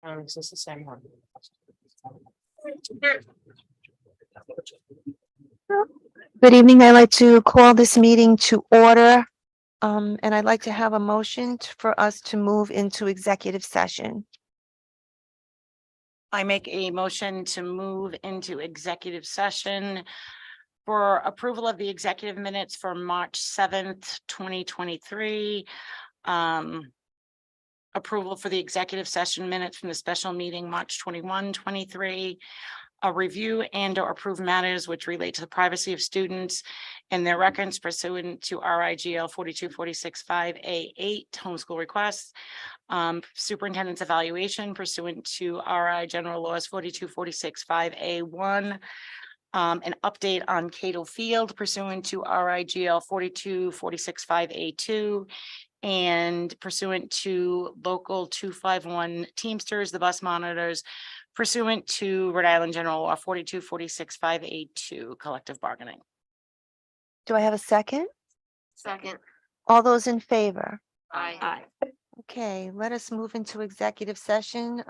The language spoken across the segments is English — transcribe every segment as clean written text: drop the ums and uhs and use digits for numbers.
Is this the same one? Good evening. I'd like to call this meeting to order. And I'd like to have a motion for us to move into executive session. I make a motion to move into executive session for approval of the executive minutes for March 7th, 2023. Approval for the executive session minutes from the special meeting, March 21, 23. A review and or approve matters which relate to the privacy of students and their records pursuant to RIGL 42465A8 homeschool requests. Superintendent's evaluation pursuant to RI General Laws 42465A1. An update on Cato Field pursuant to RIGL 42465A2. And pursuant to local 251 Teamsters, the bus monitors pursuant to Rhode Island General Law 42465A2 collective bargaining. Do I have a second? Second. All those in favor? Aye. Okay, let us move into executive session.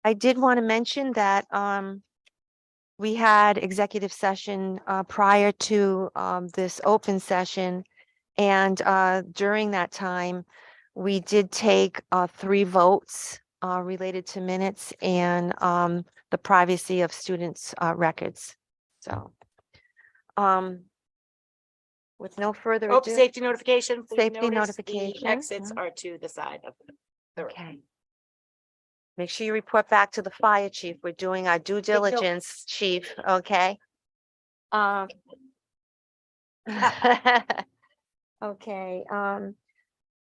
I did want to mention that we had executive session prior to this open session. And during that time, we did take 3 votes related to minutes and the privacy of students' records. So with no further Oh, ado. safety notification. please Safety notice the notification, Exits mhm. are to the side of the room. Okay. Make sure you report back to the fire chief. We're doing our due note. diligence, chief, okay? Um. Okay,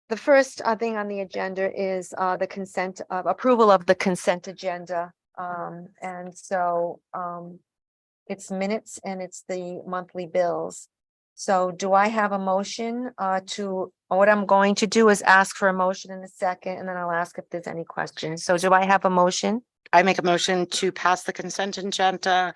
the first thing on the agenda is the consent, approval of the consent agenda. And so it's minutes and it's the monthly bills. So do I have a motion what I'm going to do is ask for a motion in a second, and then I'll ask if there's any questions. So do I have a motion? I make a motion to pass the consent agenda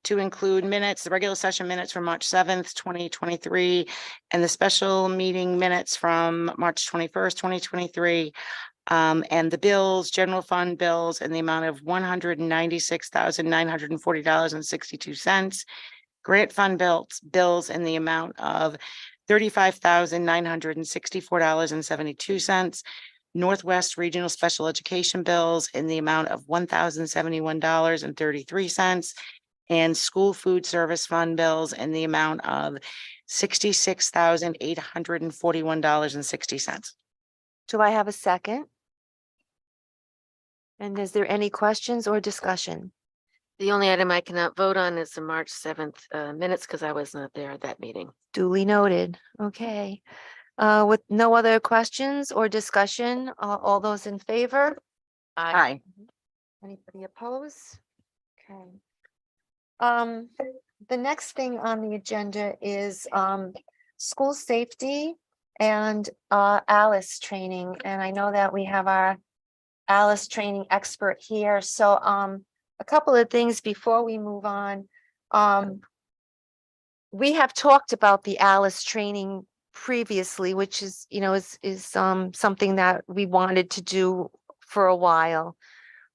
to include minutes, the regular session minutes from March 7th, 2023, and the special meeting minutes from March 21st, 2023. And the bills, general fund bills in the amount of $196,940.62. Grant fund bills in the amount of $35,964.72. Northwest Regional Special Education bills in the amount of $1,071.33. And school food service fund bills in the amount of $66,841.60. Do I have a second? And is there any questions or discussion? The only item I cannot vote on is the March 7th minutes because I was not there at that meeting. Duly noted. Okay. With no other questions or discussion, all those in favor? Aye. Anybody opposed? Okay. The next thing on the agenda is school safety and Alice training. And I know that we have our Alice training expert here. So a couple of things before we move on. We have talked about the Alice training previously, which is, is something that we wanted to do for a while.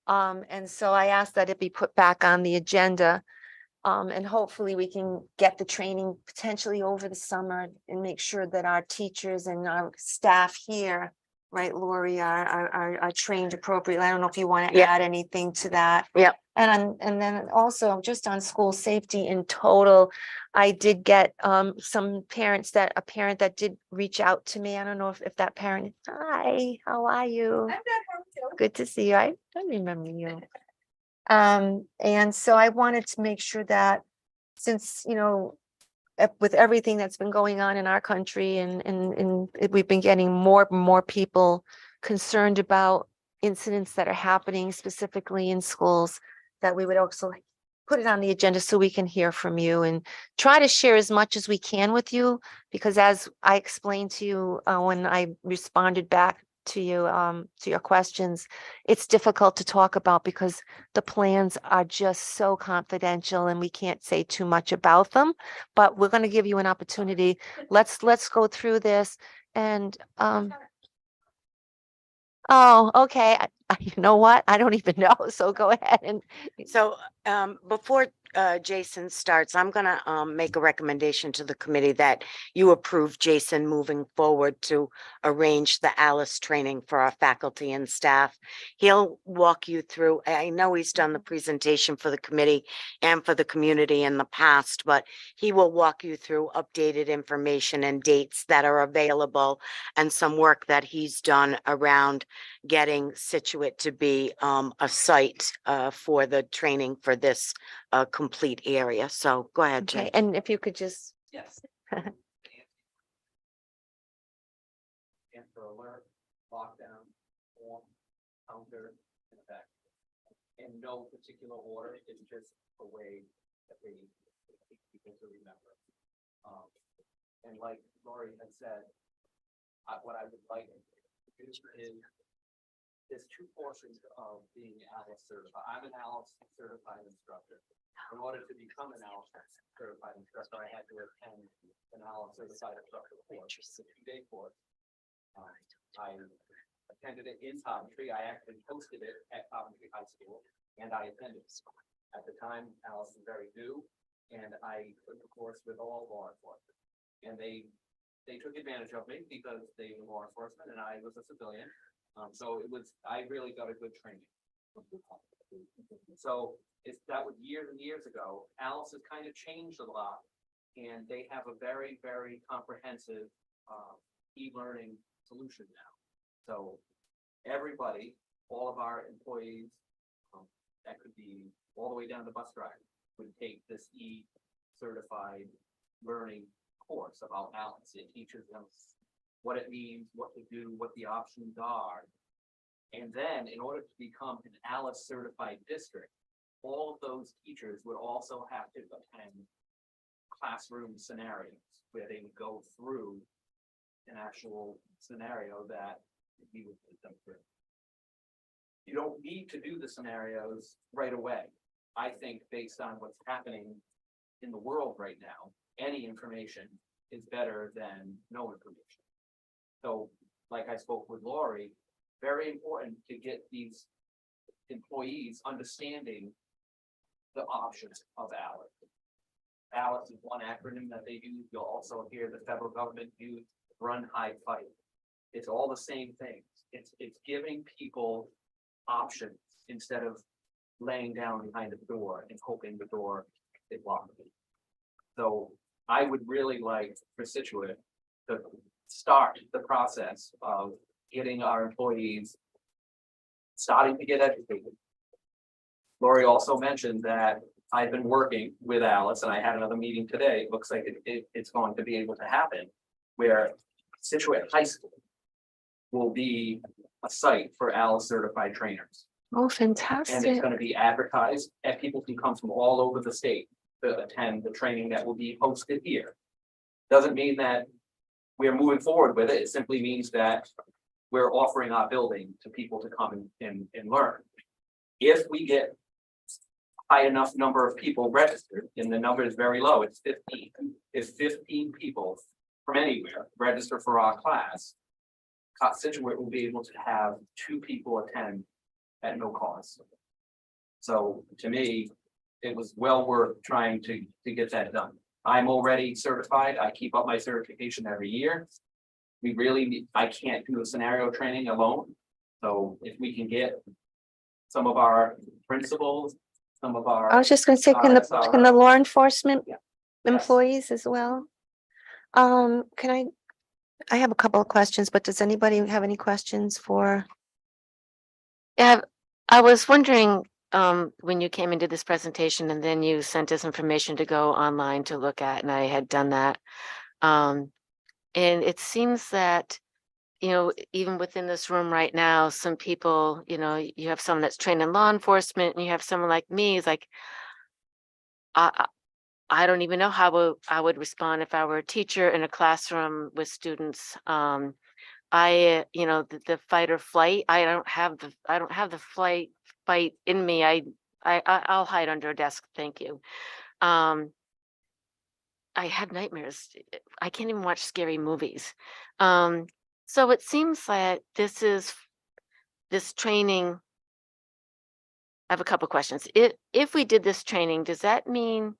And so I asked that it be put back on the agenda. And hopefully we can get the training potentially over the summer and make sure that our teachers and our staff here, right, Lori, are trained appropriately. I don't know if you want to Yeah. add anything to that. Yep. And then also just on school safety in total, I did get some parents a parent that did reach out to me. I don't know if that parent, hi, how are you? Good to see you. I don't remember you. And so I wanted to make sure that since, with everything that's been going on in our country and we've been getting more and more people concerned about incidents that are happening specifically in schools, that we would also put it on the agenda so we can hear from you and try to share as much as we can with you, because as I explained to you when I responded back to you, to your questions, it's difficult to talk about because the plans are just so confidential and we can't say too much about them, but we're going to give you an opportunity. Let's go through this and, oh, okay. You know what? I don't even know. So go ahead and So before Jason starts, I'm gonna make a recommendation to the committee that you approve Jason moving forward to arrange the Alice training for our faculty and staff. He'll walk you through, I know he's done the presentation for the committee and for the community in the past, but he will walk you through updated information and dates that are available and some work that he's done around getting Situate to be a site for the training for this complete area. So go ahead, okay. Jay. And if you could just, Yes. Answer alert, lockdown, form, counter, and effect. In no particular order, it's just a way that we people to remember. And like Lori had said, what I would like to do is there's 2 portions of being ALICE certified. I'm an ALICE certified instructor. In order to become an ALICE certified instructor, I had to attend an ALICE certified instructor course. It's a 2-day course. I attended it in Coventry. I actually hosted it at Coventry High School, and I attended it. At the time, Alice was very new, and I took the course with all law enforcement. And they took advantage of me because they were law enforcement and I was a civilian. So I really got a good training. So that was years and years ago. Alice has kind of changed a lot. And they have a very, very comprehensive e-learning solution now. So everybody, all of our employees, that could be all the way down to bus driver, would take this certified learning course about Alice. It teaches them what it means, what to do, what the options are. And then in order to become an Alice certified district, all of those teachers would also have to attend classroom scenarios where they would go through an actual scenario that he would put them through. You don't need to do the scenarios right away. I think based on what's happening in the world right now, any information is better than no information. So, like I spoke with Lori, very important to get these employees understanding the options of ALICE. ALICE is one acronym that they use. You'll also hear the federal government use run, hide, fight. It's all the same things. It's giving people options instead of laying down behind the door and hoping the door is locked. So I would really like for Situate to start the process of getting our employees starting to get educated. Lori also mentioned that I've been working with Alice, and I had another meeting today. It looks like it's going to be able to happen, where Situate High School will be a site for Alice certified trainers. Oh, And it's fantastic. going to be advertised, and people can come from all over the state to attend the training that will be hosted here. Doesn't mean that we're moving forward with it. It simply means that we're offering our building to people to come and learn. If we get high enough number of people registered, and the number is very low, it's 15. If 15 people from anywhere register for our class, Situate will be able to have 2 people attend at no cost. So to me, it was well worth trying to get that done. I'm already certified. I keep up my certification every year. I can't do a scenario training alone. So if we can get some of our principals, some of our. I was just gonna say, can the law enforcement Yeah. employees as well? I have a couple of questions, but does anybody have any questions for? Yeah, I was wondering, when you came into this presentation and then you sent us information to go online to look at, and I had done that. And it seems that, even within this room right now, some people, you have someone that's trained in law enforcement and you have someone like me, is like, I don't even know how I would respond if I were a teacher in a classroom with students. The fight or flight, I don't have the fight in me. I'll hide under a desk. Thank you. I have nightmares. I can't even watch scary movies. So it seems like this training. I have a couple questions. If we did this training, does that mean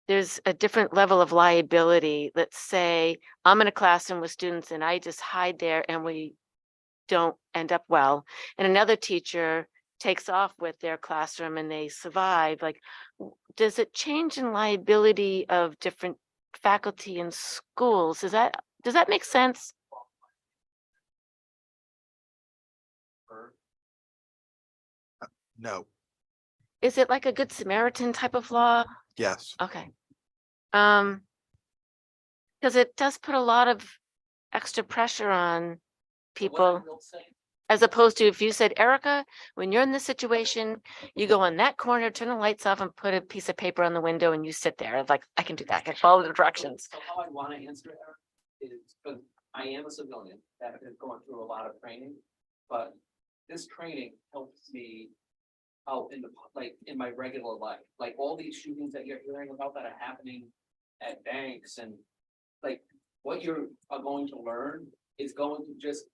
there's a different level of liability? Let's say I'm in a classroom with students and I just hide there and we don't end up well. And another teacher takes off with their classroom and they survive. Like, does it change in liability of different faculty and schools? Does that make sense? No, Is it like a Good Samaritan type of law? yes, Okay. Because it does put a lot of extra pressure on people, as opposed to if you said, Erica, when you're in this situation, you go in that corner, turn the lights off and put a piece of paper on the window and you sit there. Like, I can do that. I can follow the directions. So how I want to answer it, Eric, is because I am a civilian that is going through a lot of training, but this training helps me out in my regular life. Like all these shootings that you're hearing about that are happening at banks, and like what you are going to learn is going to just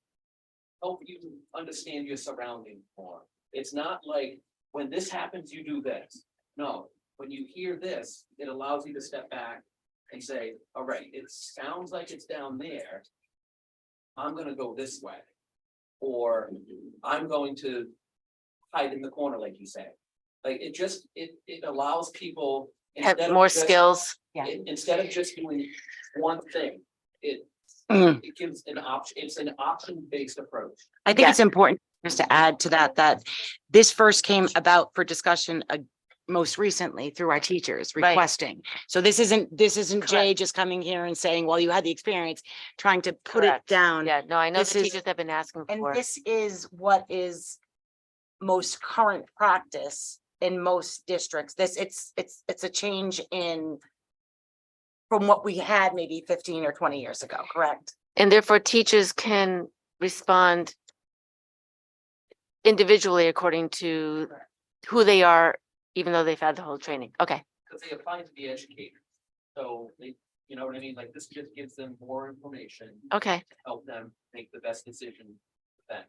help you understand your surroundings more. It's not like, when this happens, you do this. No, when you hear this, it allows you to step back and say, all right, it sounds like it's down there. I'm gonna go this way. Or I'm going to hide in the corner, like you say. Like, it allows people. Have instead of more just- skills. Yeah. Instead of just doing one thing, it gives an option, it's an option-based approach. I think it's important just to add to that, that this first came about for discussion most recently through our teachers Right. requesting. So this isn't Jay Correct. just coming here and saying, well, you had the experience, trying to put it Correct. down. Yeah, no, I know This the is- teachers have been asking And for. this is what is most current practice in most districts. It's a change from what we had maybe 15 or 20 years ago, correct? And therefore teachers can respond individually according to who they are, even though they've had the whole training. Okay, Because they apply to be educators. So they, you know what I mean? Like, this just gives them more information, okay. to help them make the best decision for them.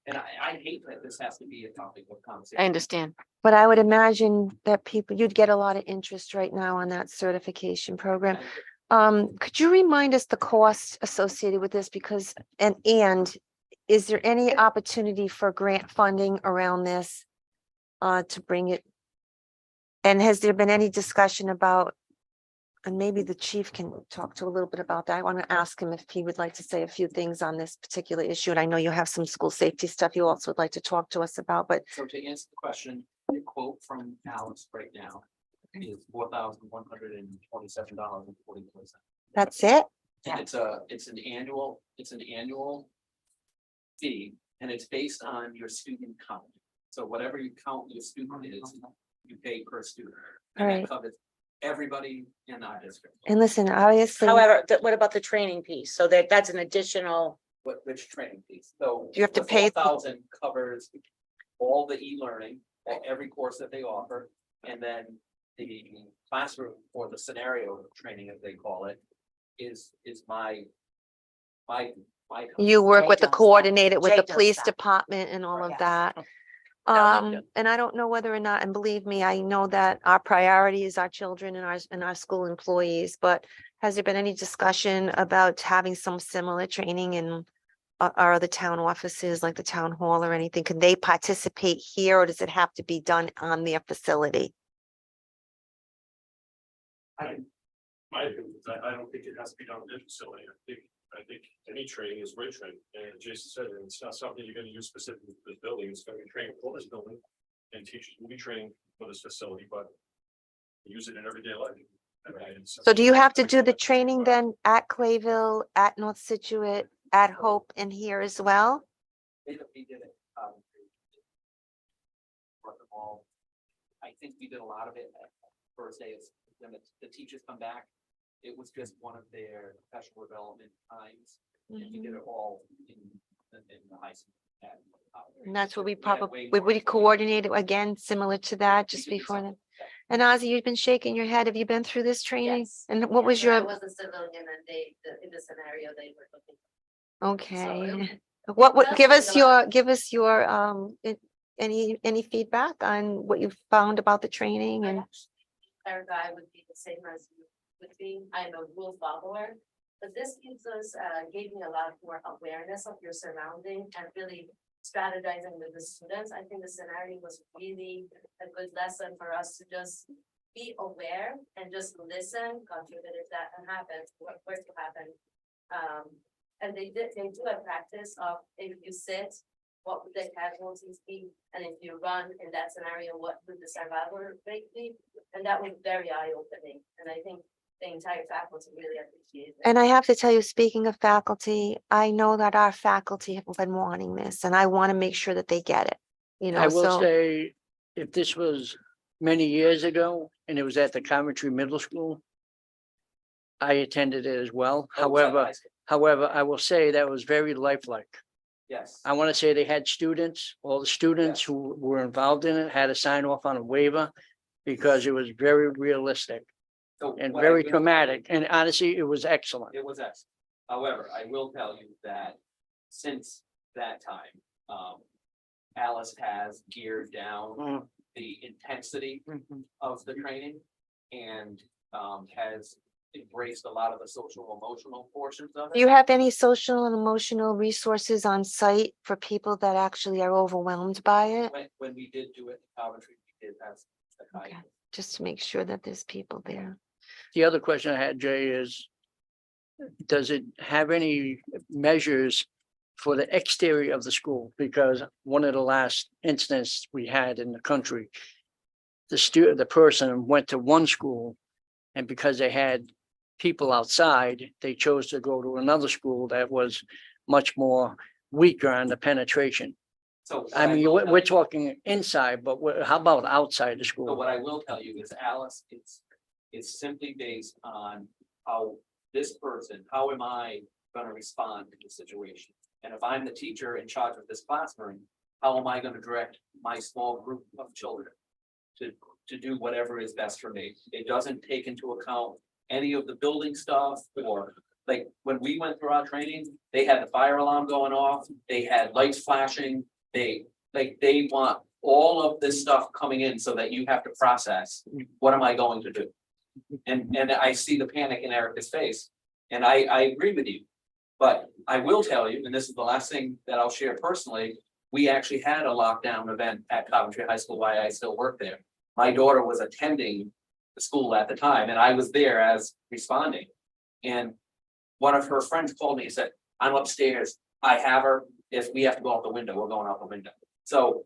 And I hate that this has to be a topic of conversation. I understand. But I would imagine that you'd get a lot of interest right now on that certification program. Could you remind us the cost associated with this? Because, and is there any opportunity for grant funding around this? To bring it? And has there been any discussion about, and maybe the chief can talk to a little bit about that. I want to ask him if he would like to say a few things on this particular issue. And I know you have some school safety stuff you also would like to talk to us about, but So to answer the question, the quote from Alice right now is $4,127.44. that's it? And it's an annual fee, and it's based on your student count. So whatever you count your student is, you pay per student. And Right. that covers everybody in our district. And listen, obviously, However, what about the training piece? So that's an additional, Which training piece? So. You have to the pay- 4,000 covers all the e-learning, every course that they offer, and then the classroom or the scenario training, as they call it, is my. you work Jay with the does that. coordinator, with Jay the does police that. department and all of Yes. that. No, you do. And I don't know whether or not, and believe me, I know that our priority is our children and our school employees, but has there been any discussion about having some similar training in our other town offices, like the town hall or anything? Can they participate here, or does it have to be done on their facility? My opinion is I don't think it has to be done in this facility. I think any training is great training. And Jason said, it's not something you're gonna use specifically for this building. It's gonna be training for this building. And teachers will be trained for this facility, but use it in everyday life. I mean, it's- So do you have to do the training then at Clayville, at North Situate, at Hope, and here as well? We did it. First of all, I think we did a lot of it at first day, when the teachers come back. It was just one of their professional development times, and we did it all in the high school. And that's what we had probably, way we more would information. coordinate it again, similar to that, We just could do before something then. like And Ozzy, you've been shaking your head. Have you been through this training? Yes. And what was I your, was a civilian and in the scenario they were looking. okay. So What would, that's give what us the- your, any feedback on what you found about the training and? Our guy would be the same as you would be. I'm a rule follower. But this gives us, gave me a lot more awareness of your surrounding and really strategizing with the students. I think the scenario was really a good lesson for us to just be aware and just listen, God forbid if that happens, what were to happen. And they do a practice of if you sit, what would the casualties be? And if you run in that scenario, what would the survival rate be? And that was very eye-opening. And I think the entire faculty really appreciated it. And I have to tell you, speaking of faculty, I know that our faculty have been wanting this, and I want to make sure that they get it. You know, I will so, say, if this was many years ago and it was at the Coventry Middle School, I attended it as well. Oh, it was at the high school. However, I will say that was very lifelike. Yes. I want to say they had students, all the students who were involved in it had to sign off on a waiver because it was very realistic So and what I very will- traumatic. And honestly, it was excellent. It was excellent. However, I will tell you that since that time, Alice has geared down Mm. the intensity Mhm. of the training and has embraced a lot of the social emotional portions of Do you it. have any social and emotional resources on site for people that actually are overwhelmed by it? When we did do it, in Coventry, we did have. Okay. Just to make sure that there's people there. The other question I had, Jay, is does it have any measures for the exterior of the school? Because one of the last incidents we had in the country, the person went to one school, and because they had people outside, they chose to go to another school that was much more weaker on the penetration. So. what I mean, will we're tell we're you- talking inside, but how about outside the So school? what I will tell you is Alice, it's simply based on how this person, how am I gonna respond to the situation? And if I'm the teacher in charge of this classroom, how am I gonna direct my small group of children? To do whatever is best for me. It doesn't take into account any of the building stuff or like when we went through our training, they had the fire alarm going off, they had lights flashing. They want all of this stuff coming in so that you have to process, what am I going to do? And I see the panic in Erica's face, and I agree with you. But I will tell you, and this is the last thing that I'll share personally, we actually had a lockdown event at Coventry High School while I still work there. My daughter was attending the school at the time, and I was there as responding. And one of her friends called me and said, I'm upstairs, I have her, if we have to go out the window, we're going out the window. So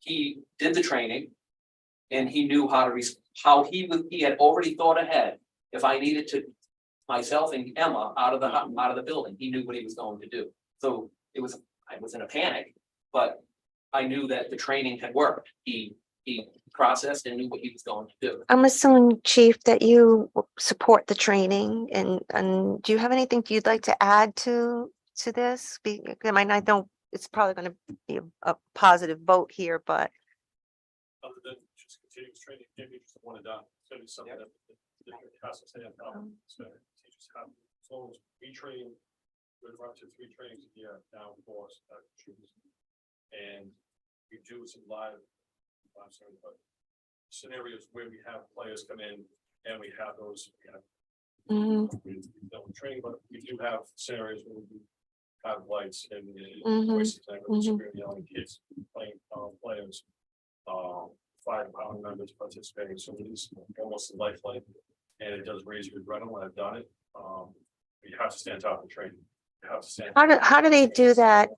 he did the training. And he knew how to, he had already thought ahead. If I needed to, myself and Emma out of the building, he knew what he was going to do. So I was in a panic, but I knew that the training had worked. He processed and knew what he was going to do. I'm assuming, Chief, that you support the training and do you have anything you'd like to add to this? I mean, I don't, it's probably gonna be a positive vote here, but Other than just continuous training, maybe just one and done, it's gonna be something that the district has to stay on top of. So teachers have, as long as we train, we're up to 3 trainings a year now for us, students. And we do some live, I'm sorry, but scenarios where we have players come in and we have those, Mhm. we don't train, but we do have scenarios where we have lights and Mhm. voices and Mhm. screaming, yelling kids playing players. Fire department members participating, so it is almost a lifeline, and it does raise your adrenaline. I've done it. You have to stand on top of training. You have to stand. How do they do that?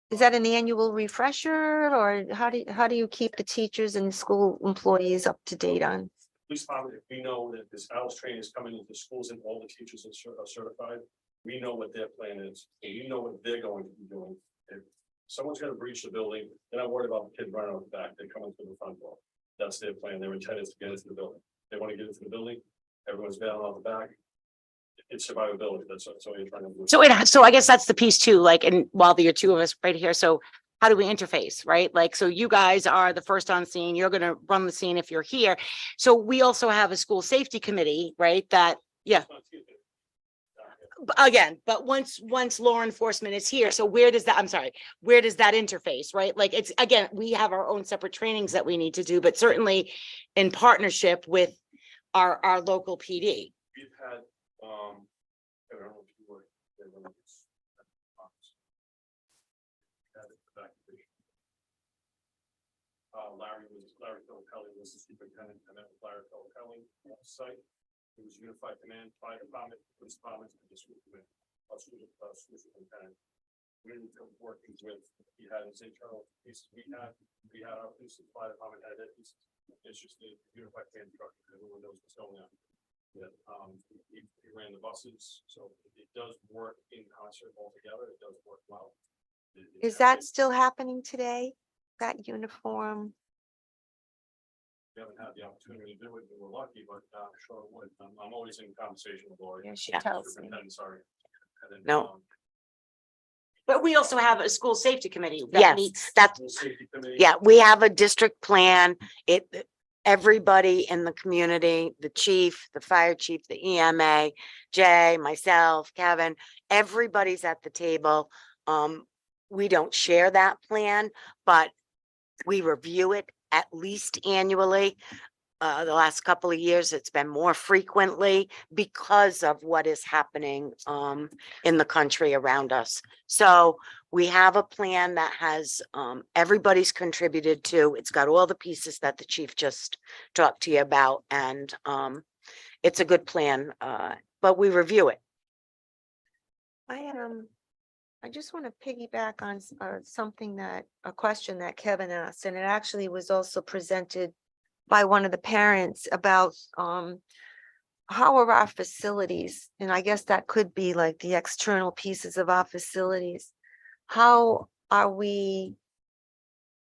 Is that an annual refresher or how do you keep the teachers and school employees up to date on? Police department, if we know that this Alice training is coming into schools and all the teachers are certified, we know what their plan is, and we know what they're going to be doing. If someone's gonna breach the building, they're not worried about the kid running out the back, they're coming through the front door. That's their plan, their intent is to get into the building. They wanna get into the building, everyone's bailing out the back. It's survivability, that's all you're trying to do. So I guess that's the piece too, like, and while the two of us right here, so how do we interface, right? Like, so you guys are the first on scene, you're gonna run the scene if you're here. So we also have a school safety committee, right? That, yeah, again, but once law enforcement is here, so where does that interface, right? Like, it's, again, we have our own separate trainings that we need to do, but certainly in partnership with our local PD. We've had, I don't know if you were. there when it was at the office. Had it evacuation. Larry Philipelli was the superintendent, and then Larry Philipelli on site. It was unified command, fire department, police department, and district command, school superintendent. We were working with, he had his internal pieces, we had our police, fire department had their pieces. It's just the unified command structure, everyone knows what's going on. That he ran the buses, so it does work in concert altogether. It does work well. Is that still happening today? That uniform? We haven't had the opportunity to do it, and we're lucky, but I'm sure it would. I'm always in conversation with Lori. Yeah, she Yeah. tells me. Superintendent, sorry. And then, No. But we also have a school safety committee that Yes, meets. that's, School safety committee. yeah, we have a district plan. Everybody in the community, the chief, the fire chief, the EMA, Jay, myself, Kevin, everybody's at the table. We don't share that plan, but we review it at least annually. The last couple of years, it's been more frequently because of what is happening in the country around us. So we have a plan that has everybody's contributed to. It's got all the pieces that the chief just talked to you about, and it's a good plan, but we review it. I just want to piggyback on something a question that Kevin asked, and it actually was also presented by one of the parents about how are our facilities, and I guess that could be like the external pieces of our facilities. How are we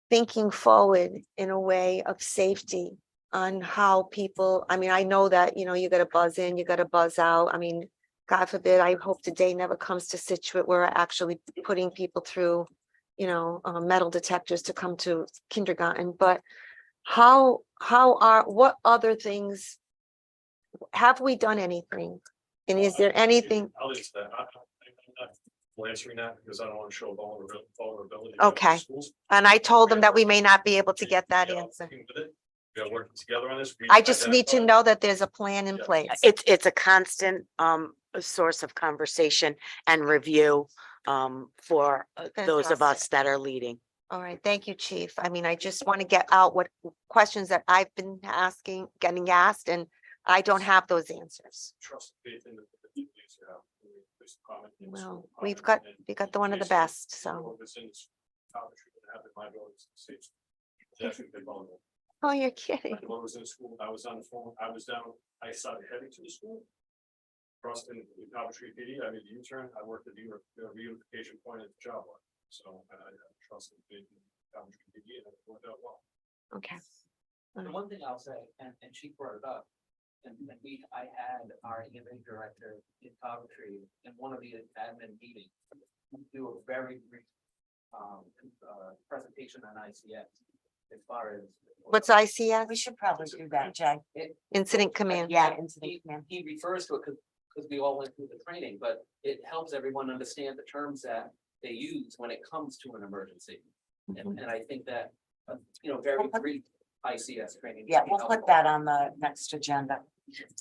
thinking forward in a way of safety on how people, I mean, I know that, you got to buzz in, you got to buzz out. I mean, God forbid, I hope the day never comes to Situate where we're actually putting people through, metal detectors to come to kindergarten, but what other things have we done anything? And is there anything? I'll leave that. I'm not answering that because I don't want to show vulnerability. Okay. And I told them that we may not be able to get that answer. We are working together on this. I just need to know that there's a plan in Yeah. place. It's a constant source of conversation and review for those of Fantastic. us that are leading. All right, thank you, Chief. I mean, I just want to get out what questions that I've been getting asked, and I don't have those answers. Trust and faith in the people you have. Police department, in the Well, school we've department, we got the one of the Jason, best, you know, so. if it's in Coventry, it happened, my daughter was in the States. That's what they call it. Oh, you're kidding. My daughter was in school, I was on the phone, I was down, I started heading to the school. Crossed in Coventry PD, I made a U-turn, I worked at the reunification point at the job lot. So I trust and faith in Coventry PD, and it worked out well. Okay. The one thing I'll say, and she brought it up, and I had our EMA director in Coventry in one of the admin meetings, do a very brief presentation on ICS as far as. What's ICS? We should probably do that, Jay. Incident Command. Yeah, incident He, command. he refers to it because we all went through the training, but it helps everyone understand the terms that they use when it comes to an emergency. And I think that, very We'll put- brief ICS training. Yeah, would be we'll put helpful. that on the next agenda.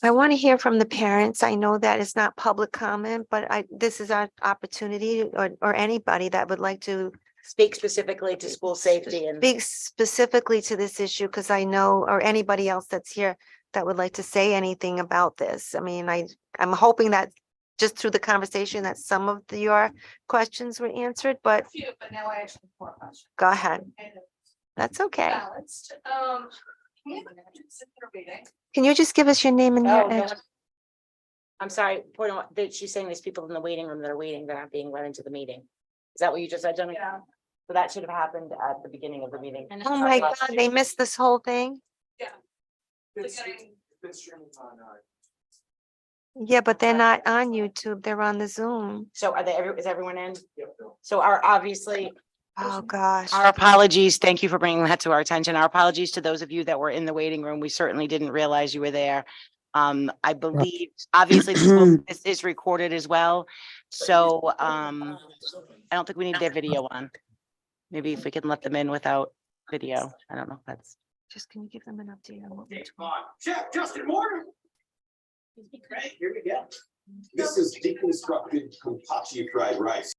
I want to hear from the parents. I know that it's not public comment, but this is our opportunity, or anybody that would like to Speak specifically to school safety and. speak specifically to this issue, because I know, or anybody else that's here that would like to say anything about this. I mean, I'm hoping that just through the conversation that some of your questions were answered, but Few, but now I actually have more questions. go ahead. And That's okay. balanced, we have a consider reading. Can you just give us your name and Oh, your no. address? I'm sorry, point out that she's saying there's people in the waiting room that are waiting, they're not being let into the meeting. Is that what you just said, Jenny? Yeah. So that should have happened at the beginning of the meeting. Oh my God, they missed this whole thing? It's Getting- been streaming on, Yeah, but they're not on YouTube. They're on the Zoom. So are they, is everyone in? Yep, Bill. So obviously, Oh, gosh. our apologies. Thank you for bringing that to our attention. Our apologies to those of you that were in the waiting room. We certainly didn't realize you were there. I believe, obviously, this is recorded as well. So, I don't think we need their video on. Maybe if we can let them in without video. I don't know if that's. Just can you give them an update on what we're Come on, Chef Justin Morgan. Right, here we go. This is deconstructed Kampachi fried rice.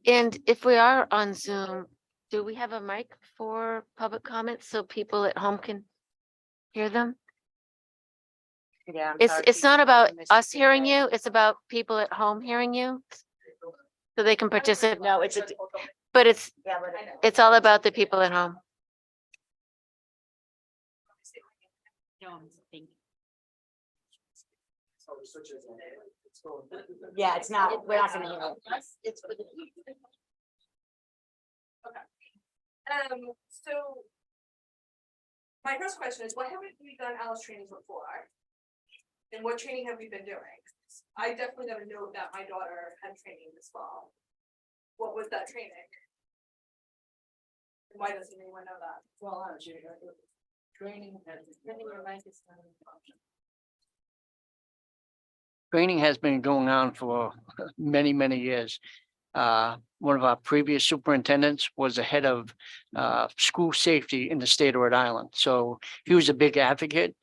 And if we are on Zoom, do we have a mic for public comments so people at home can hear them? Yeah. It's not about us hearing you, it's about people at home hearing you. So they can participate, No, it's but it's all about the people at home. Yeah, it's not, we're not gonna hear it. It's for the. Okay. So. My first question is, what haven't we done Alice trainings before? And what training have we been doing? I definitely got a note that my daughter had training this fall. What was that training? And why doesn't anyone know that? Well, training has. Training has been going on for many, many years. one of our previous superintendents was the head of school safety in the state of Rhode Island. So he was a big advocate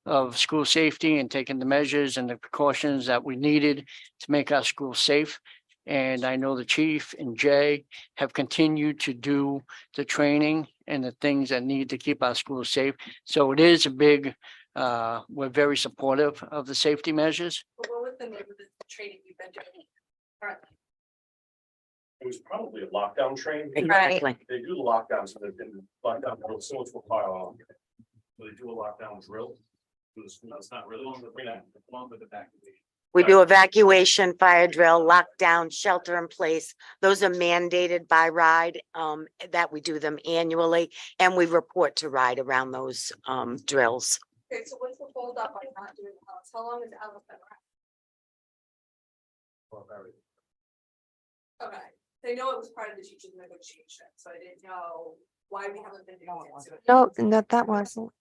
of school safety and taking the measures and the precautions that we needed to make our schools safe. And I know the chief and Jay have continued to do the training and the things that need to keep our schools safe. So it is a big, we're very supportive of the safety measures. But what was the name of the training you've been doing currently? It was probably a lockdown train. Exactly. They do the lockdowns, so they've been lockdown drills, so it's for file. So they do a lockdown drill. That's not really, along with the evacuation. We do evacuation, fire drill, lockdown, shelter in place. Those are mandated by RIDE, that we do them annually, and we report to RIDE around those, drills. Okay, so what's the hold up on not doing Alice? How long has Alice been around? Okay, they know it was part of the teachers negotiation, so I didn't know why we haven't been doing it. No, that wasn't.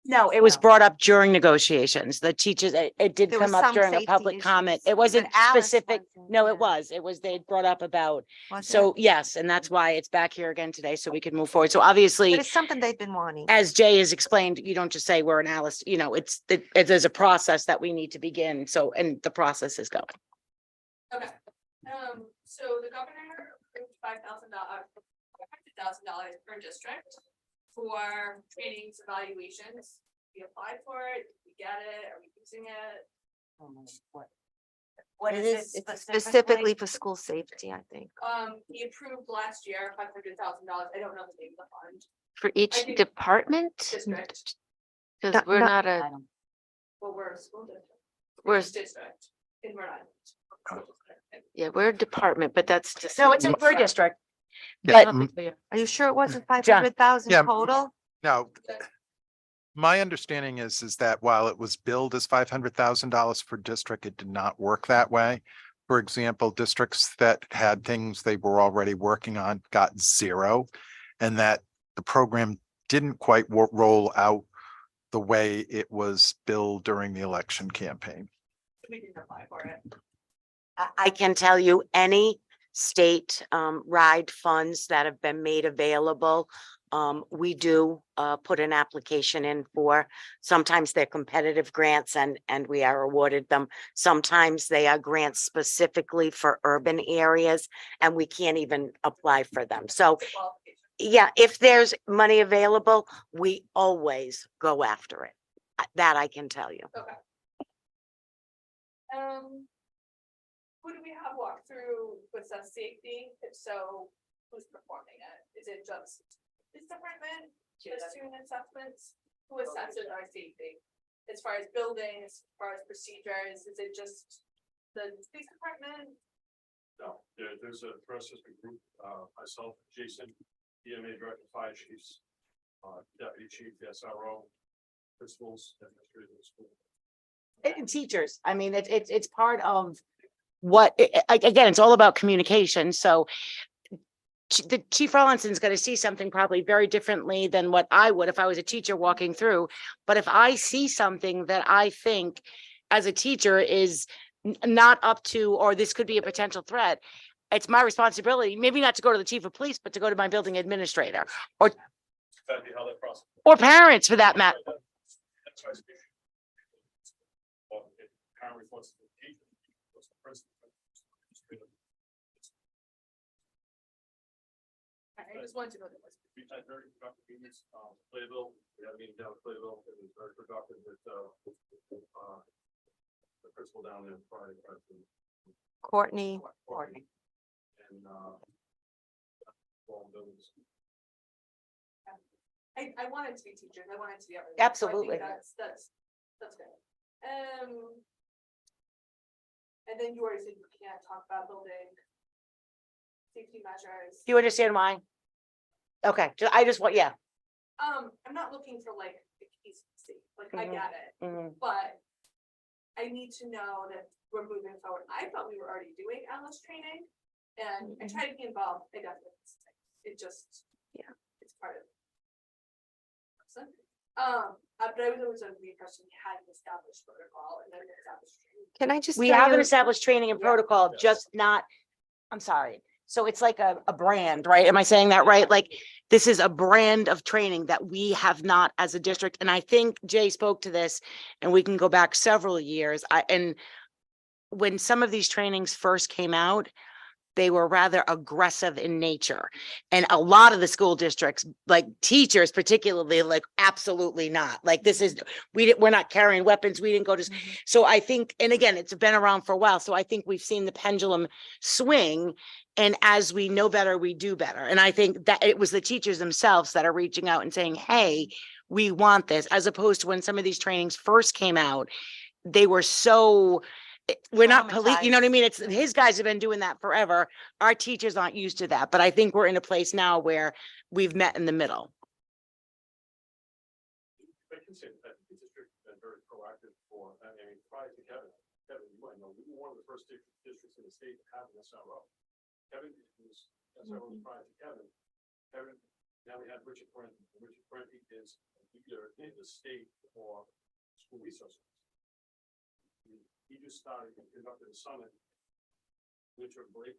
No, it was brought up during negotiations. The teachers, it did There was come up some during a safety public comment. issues, It wasn't but Alice specific. wasn't, No, yeah. it was, they brought up about, wasn't so it? yes, and that's why it's back here again today, so we can move forward. So But obviously, it's something they've been wanting. as Jay has explained, you don't just say we're an Alice, there's a process that we need to begin. So, and the process is going. Okay, so the governor approved $5,000 per district for trainings, evaluations. We applied for it, we get it, are we using it? What It is specifically for school safety, I think. He approved last year $500,000. I don't know the name of the fund. For each think- department? District. Because Not- we're not- not a, Well, we're a school district. we're, Each district in Rhode Island. yeah, we're a department, but that's just. No, it's in per district. Yeah, But Are you sure it wasn't 500,000 Yeah. total? no. My understanding is that while it was billed as $500,000 per district, it did not work that way. For example, districts that had things they were already working on got zero, and that the program didn't quite roll out the way it was billed during the election campaign. We didn't apply for it. I can tell you any state RIDE funds that have been made available. We do put an application in for. Sometimes they're competitive grants and we are awarded them. Sometimes they are grants specifically for urban areas and we can't even apply for them. So Qualification. yeah, if there's money available, we always go after it. That I can tell you. Okay. Who do we have walk through with the safety? If so, who's performing it? Is it just this department, the student assessments? Who assesses our safety? As far as buildings, as far as procedures, is it just the police department? No, there's a process group, myself, Jason, EMA director, fire chiefs, deputy chief, SRO, principals, administrators of the school. And teachers, I mean, it's part of what, again, it's all about communication. So the Chief Rollinson's going to see something probably very differently than what I would if I was a teacher walking through. But if I see something that I think as a teacher is not up to, or this could be a potential threat, it's my responsibility, maybe not to go to the chief of police, but to go to my building administrator That'd be how that process. or parents for that matter. That's why it's- Well, if parent reports to the teacher, reports to the principal. I just wanted to know. We've had very productive meetings, Playville, we had a meeting down at Playville, it was very productive with, the principal down there Friday. Courtney. And, all those. I wanted to be teachers. I wanted to be everything. Absolutely. So I think that's good. And then you already said you can't talk about building safety measures. Do you understand why? Okay, I just want, yeah. I'm not looking for like the keys to safe, like I Mhm. get it, but I need to know that we're moving forward. I thought we were already doing Alice training and I try to be involved. I definitely, it just, Yeah. it's part of it. But I was always under the impression we had an established protocol and then an established training. Can I just? We tell have an you- established training and Yeah. protocol, just not I'm sorry. So it's like a brand, right? Am I saying that right? Like, this is a brand of training that we have not as a district. And I think Jay spoke to this, and we can go back several years. And when some of these trainings first came out, they were rather aggressive in nature. And a lot of the school districts, like teachers particularly, like, absolutely not. Like, this is, we're not carrying weapons. We didn't go to. So I think, and again, it's been around for a while. So I think we've seen the pendulum swing. And as we know better, we do better. And I think that it was the teachers themselves that are reaching out and saying, hey, we want this, as opposed to when some of these trainings first came out, they were so, we're not police, you know what I mean? It's, his guys have been doing that forever. Our teachers aren't used to that, but I think we're in a place now where we've met in the middle. I can say that the district has been very proactive for, I mean, prior to Kevin, you might know, we were one of the first districts in the state to have an SRO. Kevin was SRO prior to Kevin. Now we have Richard Parenti. Richard Parenti is a leader in the state for school resources. He just started and conducted a summit, winter break,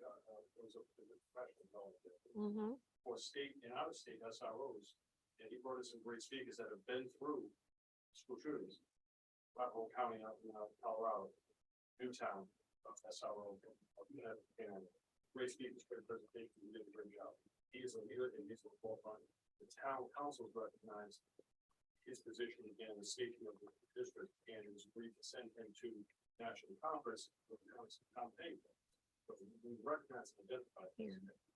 was a professional development for state and out of state SROs. And he brought in some great speakers that have been through school shootings. Buffalo County out in Colorado, Newtown, SRO, and great speakers, great presentation, he did a great job. He is a leader and he's a forefront. The town councils recognized his position again, the safety of the district, and it was agreed to send him to national conference with the campaign. So we recognize and identify.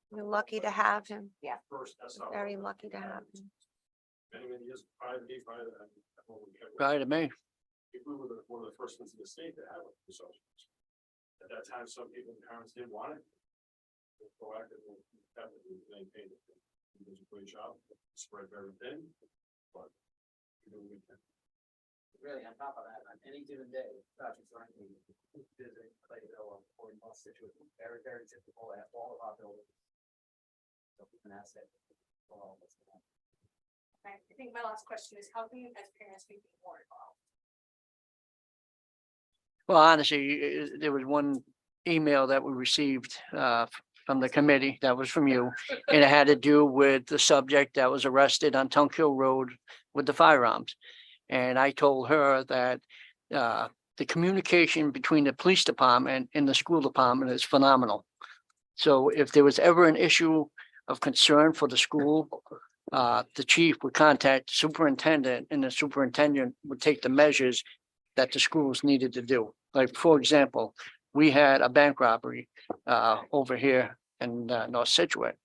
We're lucky to have him. Yeah. First SRO. Very lucky to have him. Many years prior to me, prior to that. Prior to me. We were one of the first ones in the state to have a resource. At that time, some people and parents didn't want it. They proactively maintained it. He did a great job, spread very thin, but we do what we can. Really, on top of that, on any given day, Dr. Thornton visiting Clayville or North Situate, very, very typical at all of our buildings. So we can ask that for all of us. I think my last question is, how can you as parents be more involved? Well, honestly, there was one email that we received from the committee that was from you. And it had to do with the subject that was arrested on Tunk Hill Road with the firearms. And I told her that the communication between the police department and the school department is phenomenal. So if there was ever an issue of concern for the school, the chief would contact the superintendent and the superintendent would take the measures that the schools needed to do. Like, for example, we had a bank robbery over here in North Situate.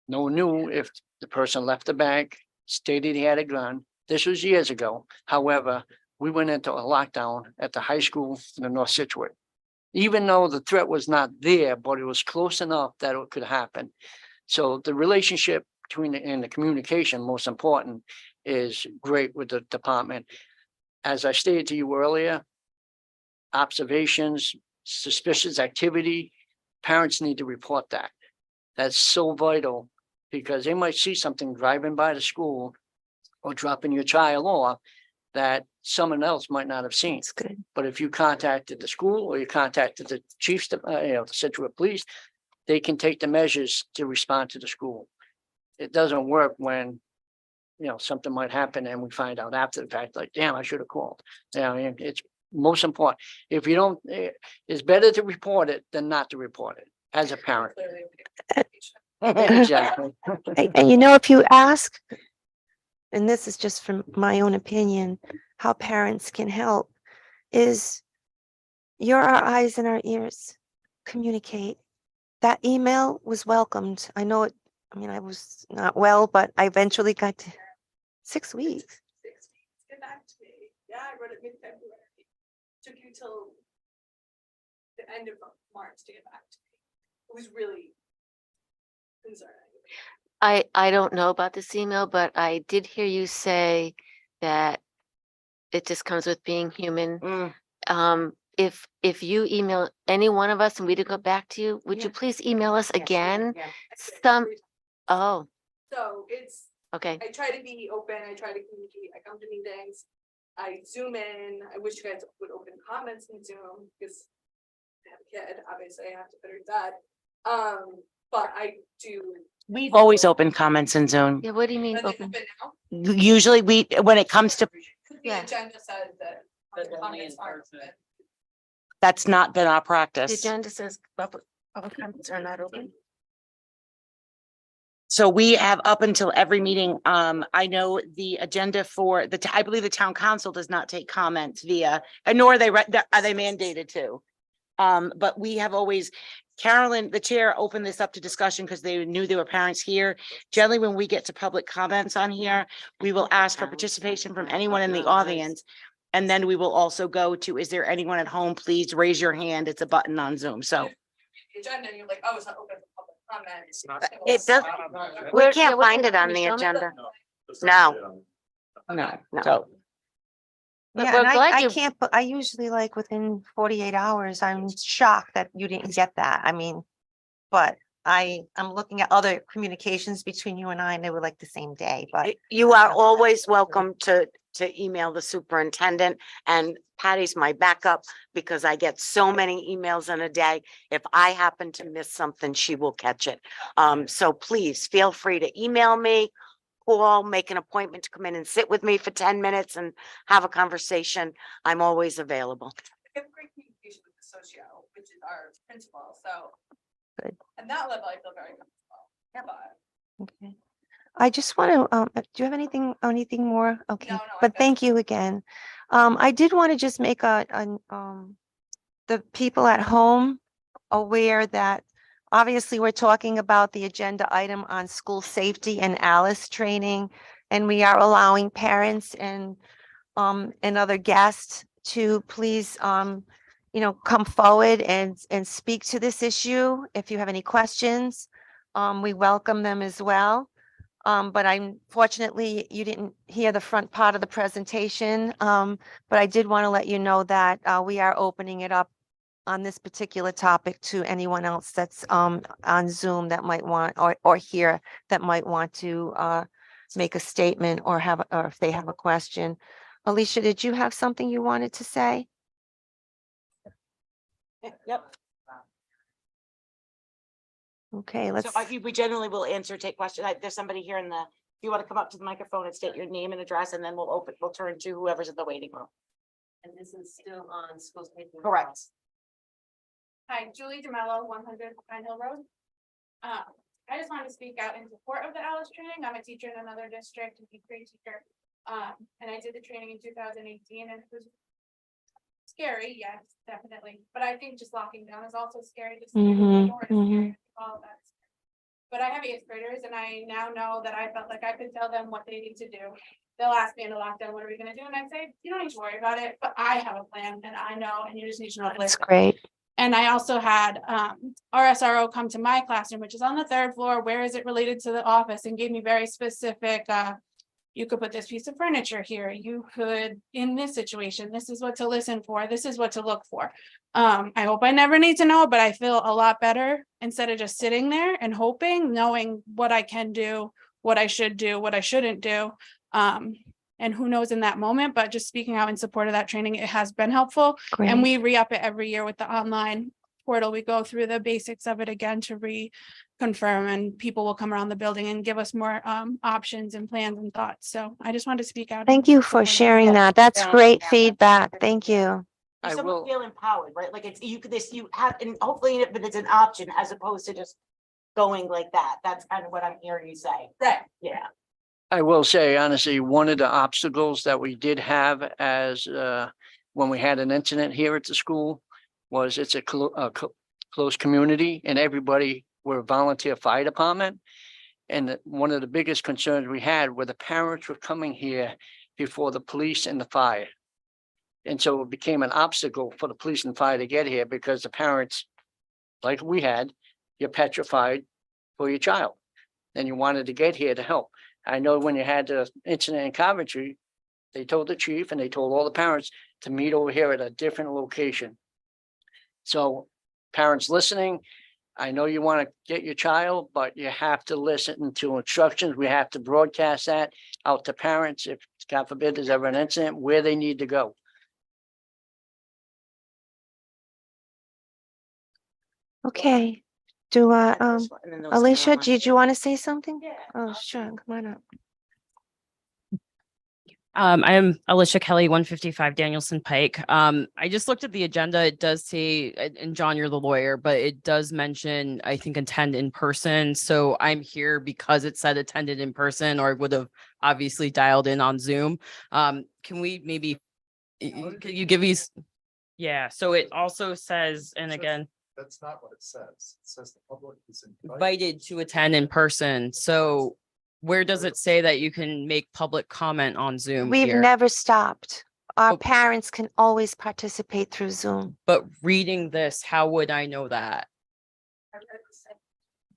No one knew if the person left the bank, stated he had a gun. This was years ago. However, we went into a lockdown at the high school in the North Situate. Even though the threat was not there, but it was close enough that it could happen. So the relationship between and the communication, most important, is great with the department. As I stated to you earlier, observations, suspicious activity, parents need to report that. That's so vital because they might see something driving by the school or dropping your child off that someone else might not have seen. It's good. But if you contacted the school or you contacted the chiefs, the Situate Police, they can take the measures to respond to the school. It doesn't work when, something might happen and we find out after the fact, like, damn, I should have called. It's most important. If you don't, it's better to report it than not to report it as a parent. Exactly. And if you ask, and this is just from my own opinion, how parents can help is you're our eyes and our ears. Communicate. That email was welcomed. I know it, I was not well, but I eventually got to 6 weeks. 6 weeks, get back to me. Yeah, I wrote it mid-February. Took you till the end of March to get back to me. It was really concerning. I don't know about this email, but I did hear you say that it just comes with being human. If you email any one of us and we didn't go back to you, would you please email us again? I said Some, every- oh, So it's, okay. I try to be open, I try to communicate, I come to meetings, I zoom in, I wish you guys would open comments in Zoom, because I have a kid, obviously I have to put her to bed. But I do. We've always opened comments in Zoom. Yeah, what do you mean Are they open? open now? Usually when it comes to, 'Cause the Yeah. agenda says that. But only comments in aren't person. open. that's not been our The practice. agenda says public comments are not open. So we have up until every meeting, I know the agenda for I believe the town council does not take comments via, and nor are they, are they mandated to? But we have always, Carolyn, the chair, opened this up to discussion because they knew there were parents here. Generally, when we get to public comments on here, we will ask for participation from anyone in the audience. And then we will also go to, is there anyone at home? Please raise your hand. It's a button on Zoom. So The agenda, and you're like, oh, it's not open for public comment. It does, we Where- yeah, can't what- find it on can the you show me? agenda. That's No. not it. no, No. so. But Yeah, we're and glad I you- can't, but I usually like within 48 hours, I'm shocked that you didn't get that. I mean, but I'm looking at other communications between you and I, and they were like the same day, but You are always welcome to email the superintendent, and Patty's my backup because I get so many emails in a day. If I happen to miss something, she will catch it. So please feel free to email me, call, make an appointment to come in and sit with me for 10 minutes and have a conversation. I'm always available. We have great communication with the socio, which is our principal, so. Good. And that level, I feel very comfortable. But okay. I just want to, do you have anything more? Okay, No, I'm but good. thank you again. I did want to just make the people at home aware that obviously we're talking about the agenda item on school safety and Alice training. And we are allowing parents and other guests to please, come forward and speak to this issue. If you have any questions, we welcome them as well. But unfortunately, you didn't hear the front part of the presentation. But I did want to let you know that we are opening it up on this particular topic to anyone else that's on Zoom that might want, or here that might want to make a statement or or if they have a question. Alicia, did you have something you wanted to say? Yep. Okay, let's, So we generally will take questions. There's somebody here if you want to come up to the microphone and state your name and address, and then we'll turn to whoever's in the waiting room. And this is still on school safety. Correct. Hi, Julie DeMello, 100 Pine Hill Road. I just wanted to speak out in support of the Alice training. I'm a teacher in another district, a grade teacher. And I did the training in 2018, and it was scary, yes, definitely. But I think just locking down is also scary. Just Mhm, all of that. But I have 8th graders, and I now know that I felt like I could tell them what they need to do. They'll ask me in a lockdown, what are we gonna do? And I say, you don't need to worry about it, but I have a plan, and I know, and you just need to know. what it that's is. great. And I also had our SRO come to my classroom, which is on the 3rd floor. Where is it related to the office? And gave me very specific, you could put this piece of furniture here. You could, in this situation, this is what to listen for. This is what to look for. I hope I never need to know, but I feel a lot better instead of just sitting there and hoping, knowing what I can do, what I should do, what I shouldn't do. And who knows in that moment, but just speaking out in support of that training, it has been helpful. And Great. we re-up it every year with the online portal. We go through the basics of it again to reconfirm, and people will come around the building and give us more options and plans and thoughts. So I just wanted to speak out. Thank in you for support of sharing that. That's great feedback. Thank you. I You someone will- feel empowered, right? Like you have, and hopefully, but it's an option as opposed to just going like that. That's kind of what I'm hearing you say. Right. Yeah. I will say honestly, one of the obstacles that we did have as when we had an incident here at the school was it's a close community and everybody were a volunteer fire department. And one of the biggest concerns we had were the parents were coming here before the police and the fire. And so it became an obstacle for the police and fire to get here because the parents, like we had, you're petrified for your child. And you wanted to get here to help. I know when you had the incident in Coventry, they told the chief and they told all the parents to meet over here at a different location. So parents listening, I know you want to get your child, but you have to listen to instructions. We have to broadcast that out to parents if, God forbid, there's ever an incident where they need to go. Okay, do, And then those are Alicia, online. did you want to say something? Yeah. Oh, sure, come on up. I'm Alicia Kelly, 155 Danielson Pike. I just looked at the agenda. It does say, and John, you're the lawyer, but it does mention, I think, attend in person. So I'm here because it said attended in person, or would have obviously dialed in on Zoom. Can we maybe, could you give me? Yeah, so it also says, and again, That's not what it says. It says the public is invited to attend in person. So where does it say that you can make public comment on Zoom We've here? never stopped. Our Oh. parents can always participate through Zoom. But reading this, how would I know that?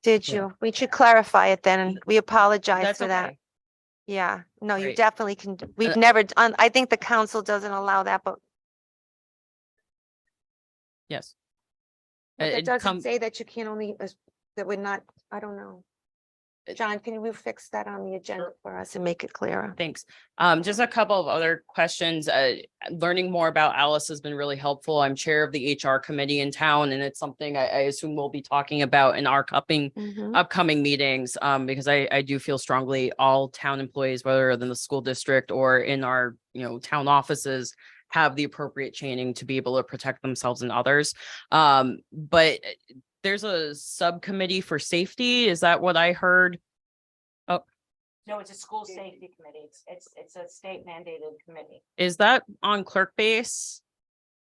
Did Yeah. you? We should clarify it then, and we apologize That's for that. okay. Yeah, no, you Right. definitely can. We've Uh, never done, I think the council doesn't allow that, but Yes. but it It doesn't come- say that you can't only, that we're not, I don't know. John, can you fix that on the agenda for us and make it clearer? Thanks. Just a couple of other questions. Learning more about Alice has been really helpful. I'm chair of the HR committee in town, and it's something I assume we'll be talking about in our Mhm. upcoming meetings, because I do feel strongly all town employees, whether in the school district or in our, town offices, have the appropriate training to be able to protect themselves and others. But there's a subcommittee for safety. Is that what I heard? No, it's a school safety committee. It's a state mandated committee. Is that on clerk base?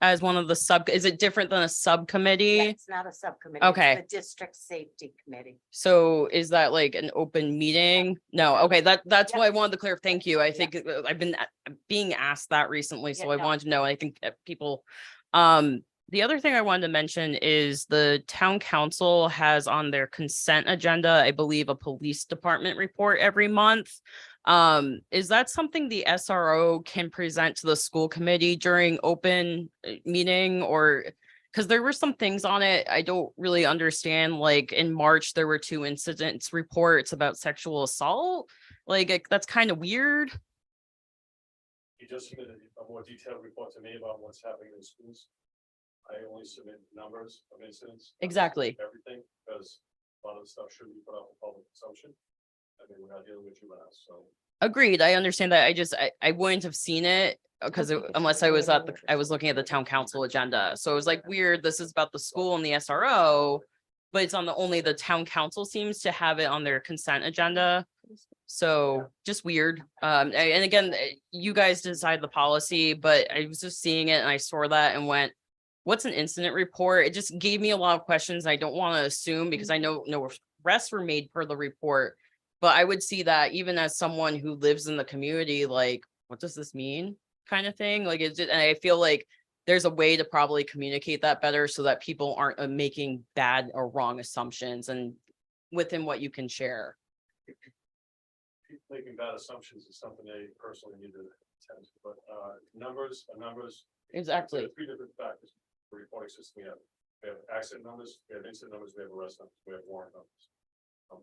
As one of the is it different than a Yeah, subcommittee? It's not a subcommittee. it's Okay. The district safety committee. So is that like an open meeting? No, okay, that's what I Yep. wanted to clear. Thank you. I Yeah. think I've been being asked that recently, so Yeah, I no. wanted to know. I think people, the other thing I wanted to mention is the town council has on their consent agenda, I believe, a police department report every month. Is that something the SRO can present to the school committee during open meeting, or? Because there were some things on it I don't really understand, like in March, there were 2 incidents reports about sexual assault. That's kind of weird. You just submitted a more detailed report to me about what's happening in schools. I only submit numbers of incidents. not Exactly. Everything, because a lot of the stuff should be put up for public consumption. I mean, we're not dealing with juveniles, so. Agreed. I understand that. I wouldn't have seen it because unless I was I was looking at the town council agenda. So it was like weird. This is about the school and the SRO, but it's on only the town council seems to have it on their consent agenda. So just weird. And again, you guys decide the policy, but I was just seeing it and I saw that and went, what's an incident report? It just gave me a lot of questions. I don't want to assume because I know no arrests were made per the report. But I would see that even as someone who lives in the community, like, what does this mean? Kind of thing. Like, it's just, and I feel like there's a way to probably communicate that better so that people aren't making bad or wrong assumptions and within what you can share. Making bad assumptions is something they personally need to attend to, but numbers are numbers. Exactly. There are 3 different factors for reporting system. We have accident numbers, we have incident numbers, we have arrest numbers, we have warrant numbers.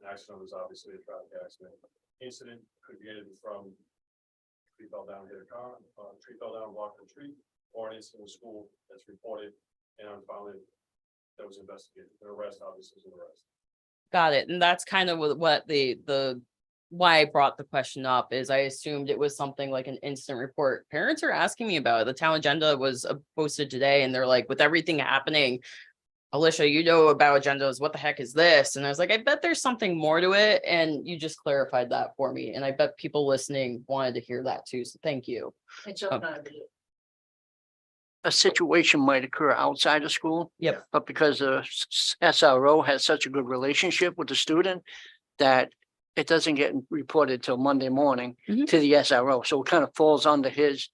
Accident numbers, obviously a traffic accident. Incident could be anything from tree fell down, hit a car, tree fell down, walked a tree, or an incident in school that's reported and unfounded that was investigated. An arrest obviously is an arrest. Got it. And that's kind of what the why I brought the question up is I assumed it was something like an instant report. Parents are asking me about it. The town agenda was posted today and they're like, with everything happening, Alicia, you know about agendas. What the heck is this? And I was like, I bet there's something more to it. And you just clarified that for me. And I bet people listening wanted to hear that too. So thank you. A situation might occur outside of school. Yep. But because the SRO has such a good relationship with the student that it doesn't get reported till Monday morning Mhm. to the SRO. So it kind of falls under his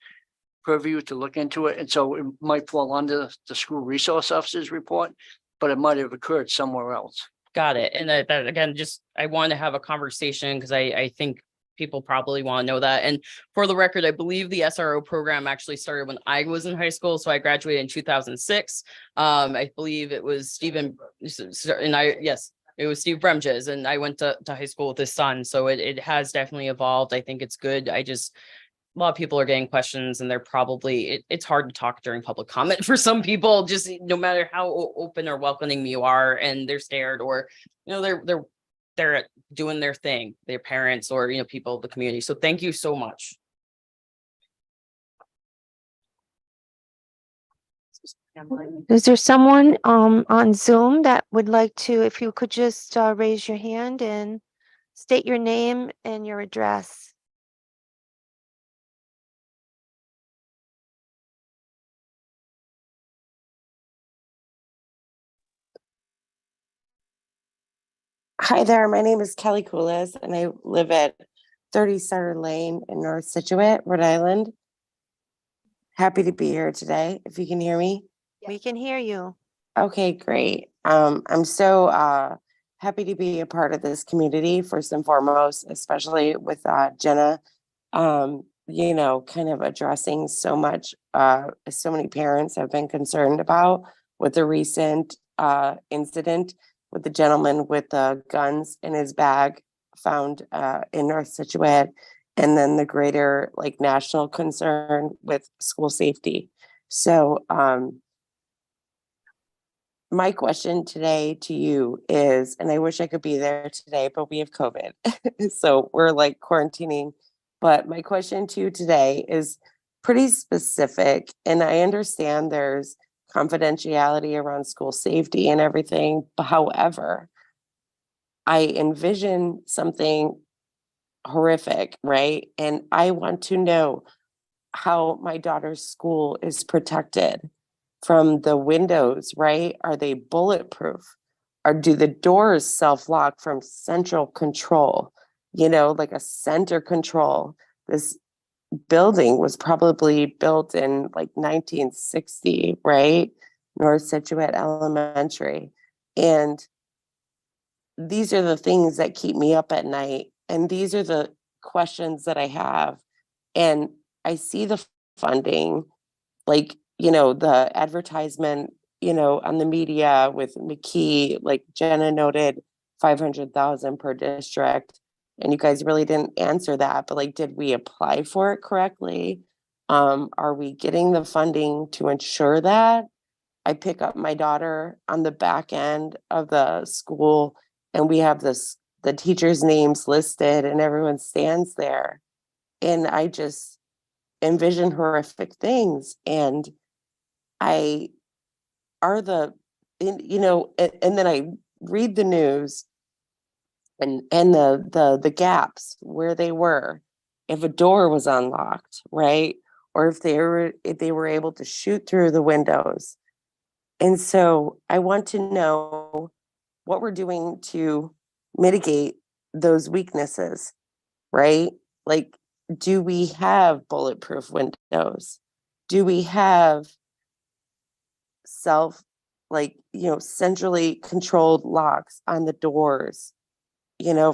purview to look into it. And so it might fall under the school resource officer's report, but it might have occurred somewhere else. Got it. And that again, just I wanted to have a conversation because I think people probably want to know that. And for the record, I believe the SRO program actually started when I was in high school. So I graduated in 2006. I believe it was Stephen and it was Steve Bremges and I went to high school with his son. So it has definitely evolved. I think it's good. a lot of people are getting questions and they're probably, it's hard to talk during public comment for some people, just no matter how open or welcoming you are, and they're scared, or, they're doing their thing, their parents, or, people of the community. So thank you so much. Is there someone on Zoom that would like to, if you could just raise your hand and state your name and your address? Hi there, my name is Kelly Coolis and I live at 30 Sutter Lane in North Situate, Rhode Island. Happy to be here today, if you can hear me. We can hear you. Okay, great. I'm so happy to be a part of this community, first and foremost, especially with Jenna, kind of addressing so much, so many parents have been concerned about with the recent incident with the gentleman with the guns in his bag found in North Situate, and then the greater national concern with school safety. So my question today to you is, and I wish I could be there today, but we have COVID. So we're quarantining. But my question to you today is pretty specific. And I understand there's confidentiality around school safety and everything. But however, I envision something horrific, right? And I want to know how my daughter's school is protected from the windows, right? Are they bulletproof? Or do the doors self-lock from central control? Like a center control. This building was probably built in 1960, right? North Situate Elementary. And these are the things that keep me up at night. And these are the questions that I have. And I see the funding, the advertisement, on the media with McKee, Jenna noted 500,000 per district. And you guys really didn't answer that, but did we apply for it correctly? Are we getting the funding to ensure that? I pick up my daughter on the back end of the school and we have the teachers' names listed and everyone stands there. And I just envision horrific things. And and then I read the news and the gaps where they were, if a door was unlocked, right? Or if they were able to shoot through the windows. And so I want to know what we're doing to mitigate those weaknesses, right? Do we have bulletproof windows? Do we have centrally controlled locks on the doors,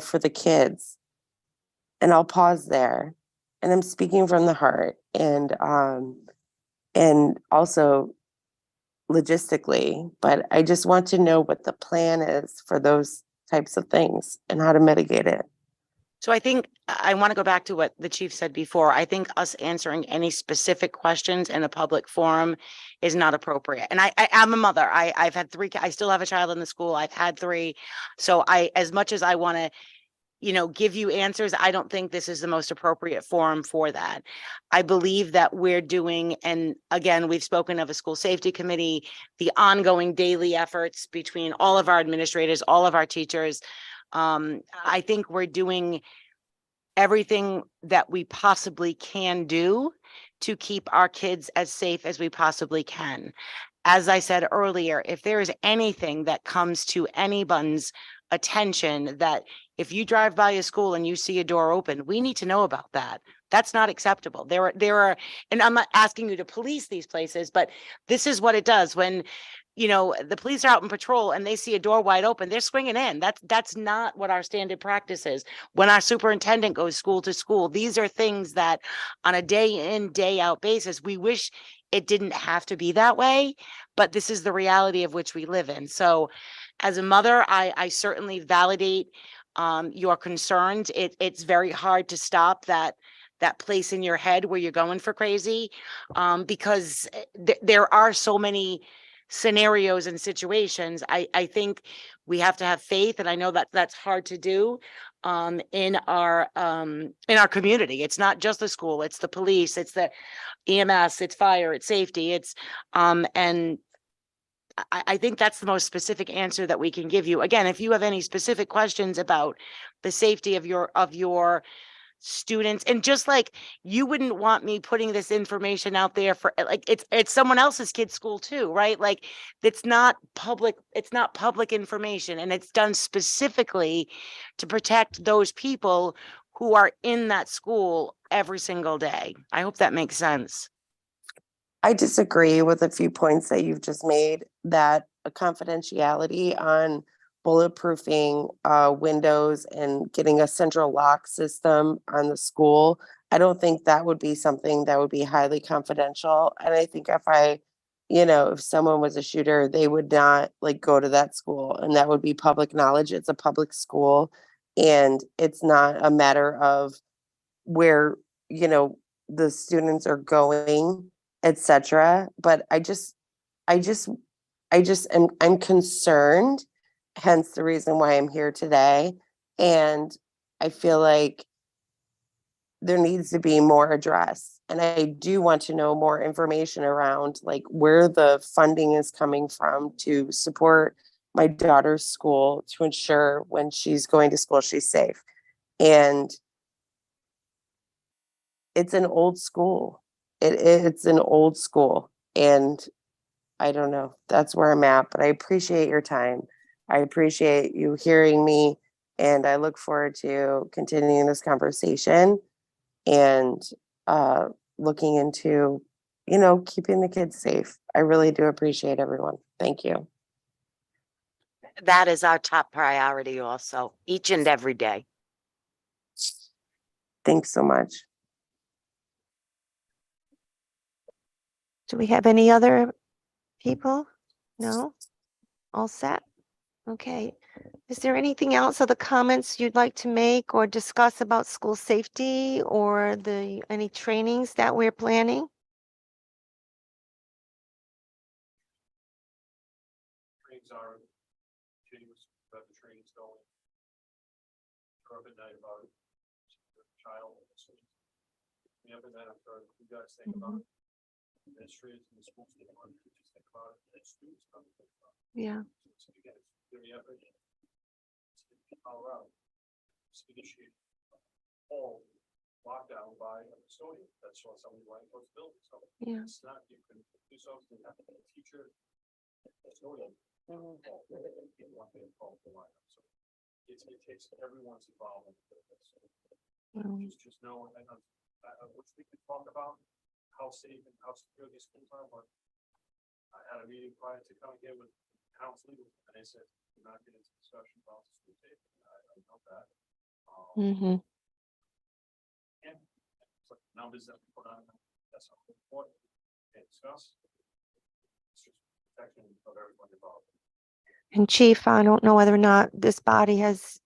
for the kids? And I'll pause there. And I'm speaking from the heart, and also logistically, but I just want to know what the plan is for those types of things and how to mitigate it. So I think I want to go back to what the chief said before. I think us answering any specific questions in a public forum is not appropriate. And I'm a mother. I've had 3, I still have a child in the school. I've had 3. So as much as I want to, give you answers, I don't think this is the most appropriate forum for that. I believe that we're doing, and again, we've spoken of a school safety committee, the ongoing daily efforts between all of our administrators, all of our teachers. I think we're doing everything that we possibly can do to keep our kids as safe as we possibly can. As I said earlier, if there is anything that comes to anyone's attention, that if you drive by a school and you see a door open, we need to know about that. That's not acceptable. There are, and I'm not asking you to police these places, but this is what it does when, the police are out in patrol and they see a door wide open, they're swinging in. That's not what our standard practice is. When our superintendent goes school to school, these are things that on a day in, day out basis, we wish it didn't have to be that way, but this is the reality of which we live in. So as a mother, I certainly validate your concerns. It's very hard to stop that that place in your head where you're going for crazy. Because there are so many scenarios and situations. I think we have to have faith, and I know that that's hard to do in our community. It's not just the school, it's the police, it's the EMS, it's fire, it's safety, it's and I think that's the most specific answer that we can give you. Again, if you have any specific questions about the safety of your students, and just like you wouldn't want me putting this information out there for like it's someone else's kid's school too, right? Like it's not public information, and it's done specifically to protect those people who are in that school every single day. I hope that makes sense. I disagree with a few points that you've just made, that a confidentiality on bulletproofing windows and getting a central lock system on the school. I don't think that would be something that would be highly confidential. And I think if someone was a shooter, they would not like go to that school, and that would be public knowledge. It's a public school, and it's not a matter of where, the students are going, etc. But I'm concerned, hence the reason why I'm here today. And I feel like there needs to be more address. And I do want to know more information around like where the funding is coming from to support my daughter's school, to ensure when she's going to school, she's safe. And it's an old school. It's an old school, and I don't know. That's where I'm at, but I appreciate your time. I appreciate you hearing me, and I look forward to continuing this conversation and looking into, keeping the kids safe. I really do appreciate everyone. Thank you. That is our top priority also, each and every day. Thanks so much. Do we have any other people? No? All set? Okay. Is there anything else, other comments you'd like to make or discuss about school safety or any trainings that we're planning? Trainings are continuous, but the training's going. Urban night about it. Child. We have a night after you guys think about it. Administrators in the schools, they want to just think about it, and students come to think about it. Yeah. So again, it's very effort. Colorado. Initiated all lockdown by a custodian. That's why somebody like those buildings. So Yeah. it's not, you can do something, have a teacher, custodian. So it takes everyone's involvement. Just know, and which we can talk about how safe and how secure these schools are, but I had a meeting prior to coming here with council, and they said, we're not getting into discussion about the school safety. I know that. Mm-hmm. And it's like numbers that we put on, that's not important. And discuss. It's just protection of everyone involved. And Chief, I don't know whether or not this body has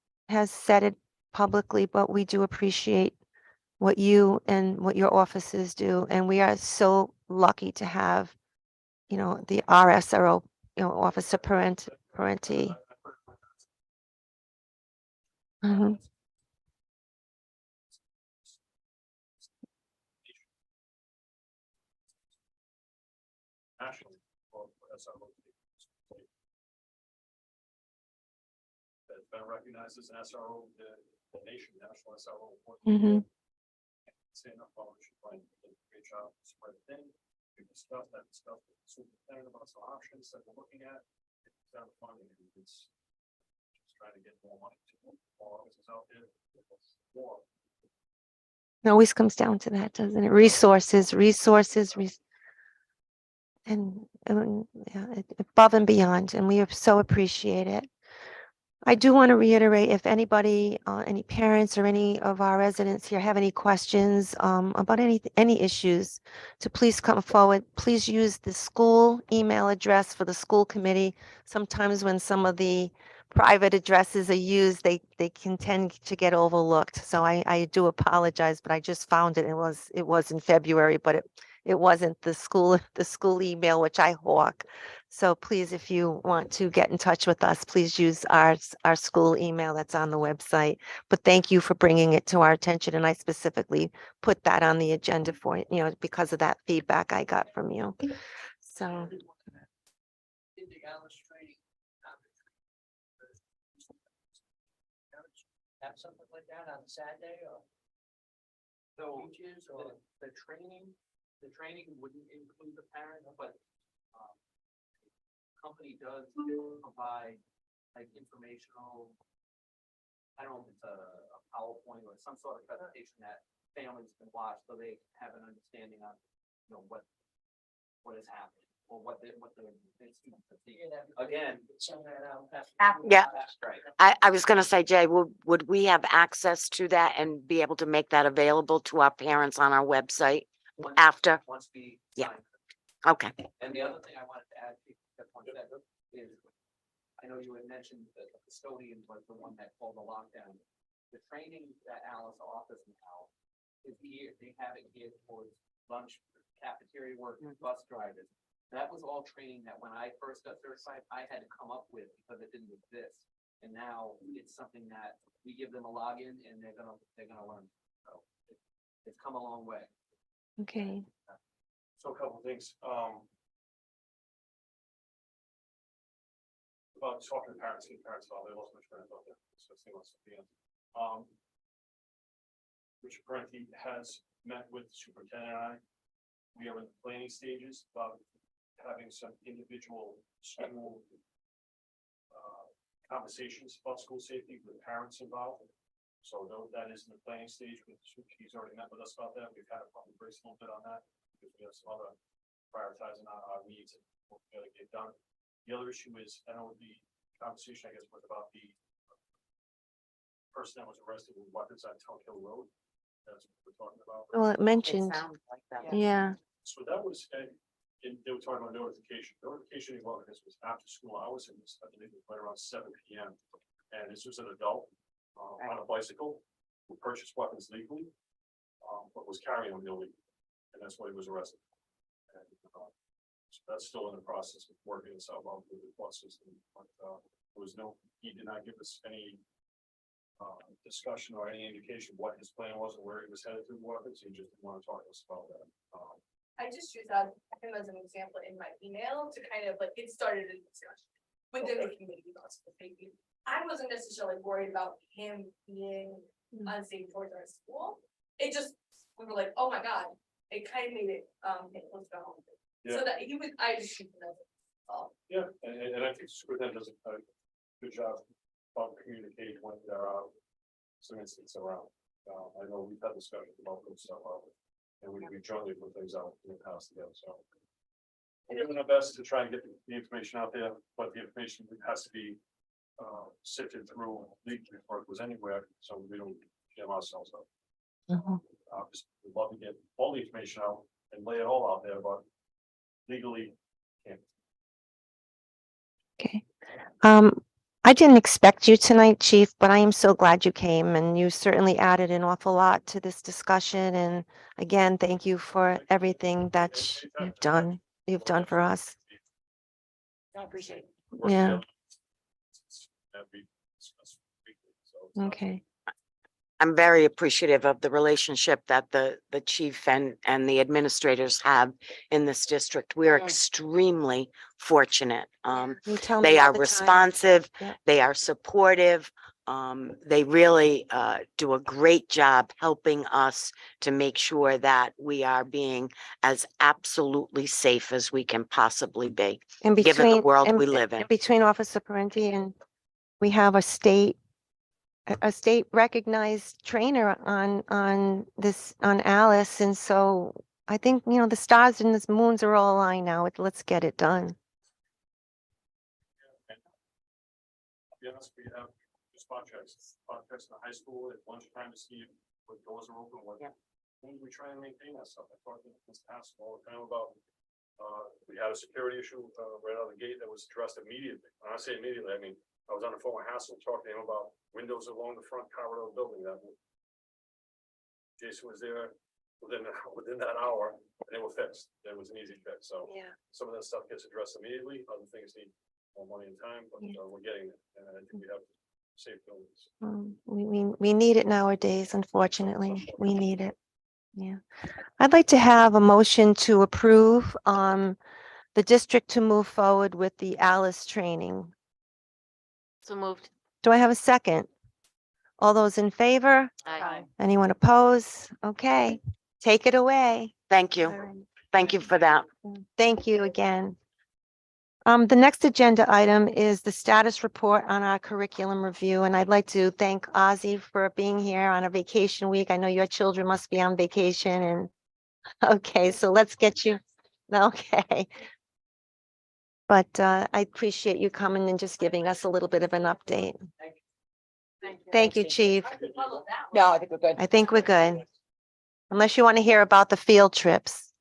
said it publicly, but we do appreciate what you and what your offices do. And we are so lucky to have, the RSRO, Officer Parenti. Mhm. Nationally, or SRO. That's been recognized as an SRO, the nation, national SRO. Mhm. Say enough about we should find a great job to spread the thing. We discussed that stuff with the superintendent about some options that we're looking at. It's down to funding, and it's just trying to get more money to more offices out there. More. It always comes down to that, doesn't it? Resources, and yeah, above and beyond, and we so appreciate it. I do want to reiterate, if anybody, any parents or any of our residents here have any questions about any issues, to please come forward. Please use the school email address for the school committee. Sometimes when some of the private addresses are used, they can tend to get overlooked. So I do apologize, but I just found it. It was in February, but it wasn't the school, the school email, which I hawk. So please, if you want to get in touch with us, please use our school email that's on the website. But thank you for bringing it to our attention. And I specifically put that on the agenda for, because of that feedback I got from you. So. Did the Alice training? Have something like that on Saturday or? So Teachers or? the training wouldn't include the parent, but company does provide like informational, I don't know if it's a PowerPoint or some sort of presentation that families can watch so they have an understanding of, what is happening or what the students are seeing. Again. Send that out. Yeah. Right. I was gonna say, Jay, would we have access to that and be able to make that available to our parents on our website after? Once we. Yeah. sign. Okay. And the other thing I wanted to add to that point that is, I know you had mentioned that the custodian was the one that called the lockdown. The training that Alice offers now is here, they have it geared towards lunch, cafeteria work, bus drivers. That was all training that when I first got certified, I had to come up with because it didn't exist. And now it's something that we give them a login and they're gonna learn. So it's come a long way. Okay. So a couple of things, about talking to parents, they lost my train of thought there, so see what's at the end. Richard Parenti has met with the superintendent and I. We are in the planning stages about having some individual school conversations about school safety with parents involved. So that is in the planning stage, he's already met with us about that. We've had a probably brace a little bit on that because we have some other prioritizing our needs and what we gotta get done. The other issue is, I know the conversation, I guess, was about the person that was arrested with weapons on Town Hill Road. That's what we're talking about. Well, it mentioned, sounds like that. yeah. So that was, and they were talking about notification. Notification involving this was after school hours, and I believe it was right around 7 p.m. And this was an adult on a bicycle who purchased weapons legally, but was carrying them illegally, and that's why he was arrested. And, so that's still in the process of working itself out with the court system. But he did not give us any discussion or any indication what his plan was or where he was headed through weapons. He just didn't want to talk to us about that. I just use that him as an example in my email to kind of like, it started a discussion within the community about school safety. I wasn't necessarily worried about him being unsafe towards our school. It just, we were like, oh my God, it kind of made it, let's go home. So that he was, I just shoot him. Yeah, and I think the superintendent does a good job of communicating when there are some incidents around. I know we've had discussions about those stuff, and we jointly put things out in the past together, so. We're doing our best to try and get the information out there, but the information has to be sifted through legally before it goes anywhere, so we don't jam ourselves up. Just would love to get all the information out and lay it all out there, but legally can't. Okay. I didn't expect you tonight, Chief, but I am so glad you came and you certainly added an awful lot to this discussion. And again, thank you for everything that you've done for us. I appreciate it. Yeah. That we discuss weekly, so it's not- Okay. I'm very appreciative of the relationship that the chief and the administrators have in this district. We're Mm. extremely fortunate. You tell me They all are the time. responsive, Yep. they are supportive. They really do a great job helping us to make sure that we are being as absolutely safe as we can possibly be, And given the between, world and- we live in. and between Officer Parenti and we have a state recognized trainer on this, on Alice. And so I think, the stars and the moons are all aligned now. Let's get it done. To be honest, we have spot checks in the high school at lunchtime to see what doors are open, what. Yeah. We try and maintain that stuff. I talked in this past all the time about, we had a security issue, right out of the gate that was addressed immediately. When I say immediately, I mean, I was on the phone with Hassel talking to him about windows along the front corridor of the building that. Jason was there within that hour and they were fixed. It was an easy fix. So Yeah. some of that stuff gets addressed immediately. Other things need more money and time, but Yeah. we're getting it. And I think we have safe buildings. We need it nowadays, unfortunately. We need it. Yeah. I'd like to have a motion to approve the district to move forward with the Alice training. So moved. Do I have a second? All those in favor? Aye. Anyone oppose? Okay, take it away. Thank All you. right. Thank you for that. Thank you again. The next agenda item is the status report on our curriculum review, and I'd like to thank Ozzy for being here on a vacation week. I know your children must be on vacation and, okay, so let's get you, okay. But I appreciate you coming and just giving us a little bit of an update. Thank you, Chief. No, I think we're good. I think we're good. Unless you want to hear about the field trips.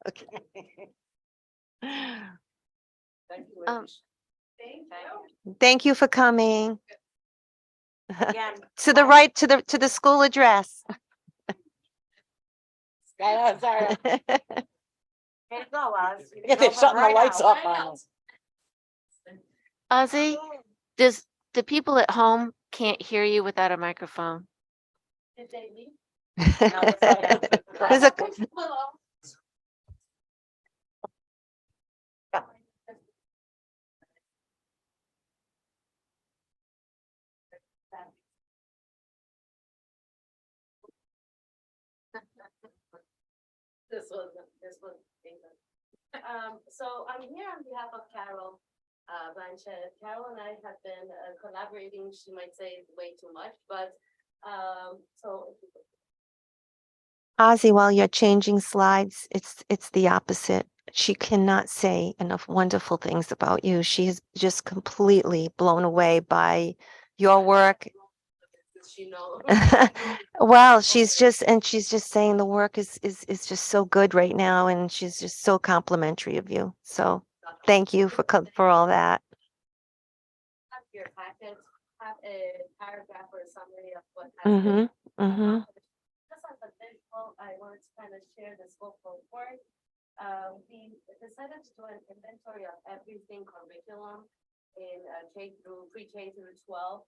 Okay. Thank you for coming. Again. To the right, to the school address. Sorry. Here you go, Oz. Yeah, they're shutting the lights off on us. Ozzy, the people at home can't hear you without a microphone. Did they leave? There's a, This was. So I'm here on behalf of Carol Blanchett. Carol and I have been collaborating, she might say way too much, but so. Ozzy, while you're changing slides, it's the opposite. She cannot say enough wonderful things about you. She is just completely blown away by your work. She knows. Well, she's just saying the work is just so good right now, and she's just so complimentary of you. So thank you for all that. Have your packet, have a paragraph or a summary of what has been. Mm-hmm. Just as a visual, I wanted to kind of share the scope of work. We decided to do an inventory of everything curriculum in K through pre-K through 12.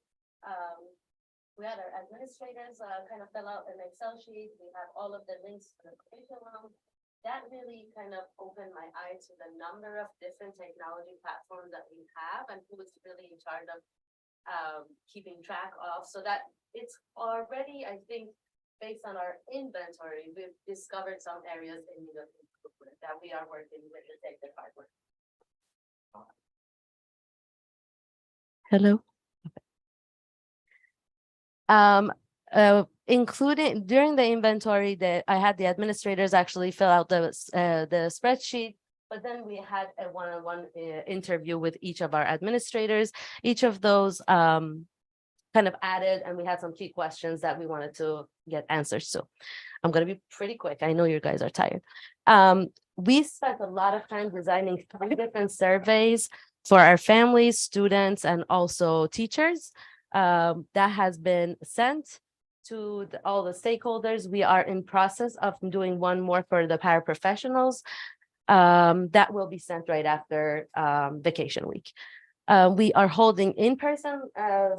We had our administrators kind of fill out an Excel sheet. We have all of the links to the curriculum. That really kind of opened my eye to the number of different technology platforms that we have and who is really in charge of keeping track of, so that it's already, I think, based on our inventory, we've discovered some areas in need of improvement that we are working with the tech department. Hello. Including during the inventory that I had the administrators actually fill out the spreadsheet, but then we had a one-on-one interview with each of our administrators. Each of those kind of added, and we had some key questions that we wanted to get answers to. I'm going to be pretty quick. I know you guys are tired. We spent a lot of time designing 3 different surveys for our families, students, and also teachers. That has been sent to all the stakeholders. We are in process of doing one more for the paraprofessionals. That will be sent right after vacation week. We are holding in-person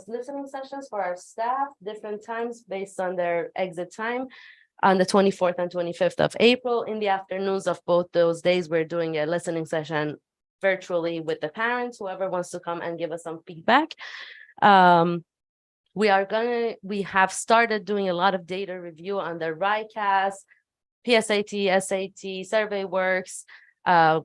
listening sessions for our staff, different times based on their exit time. On the 24th and 25th of April, in the afternoons of both those days, we're doing a listening session virtually with the parents, whoever wants to come and give us some feedback. We have started doing a lot of data review on the RICAS, PSAT, SAT, SurveyWorks,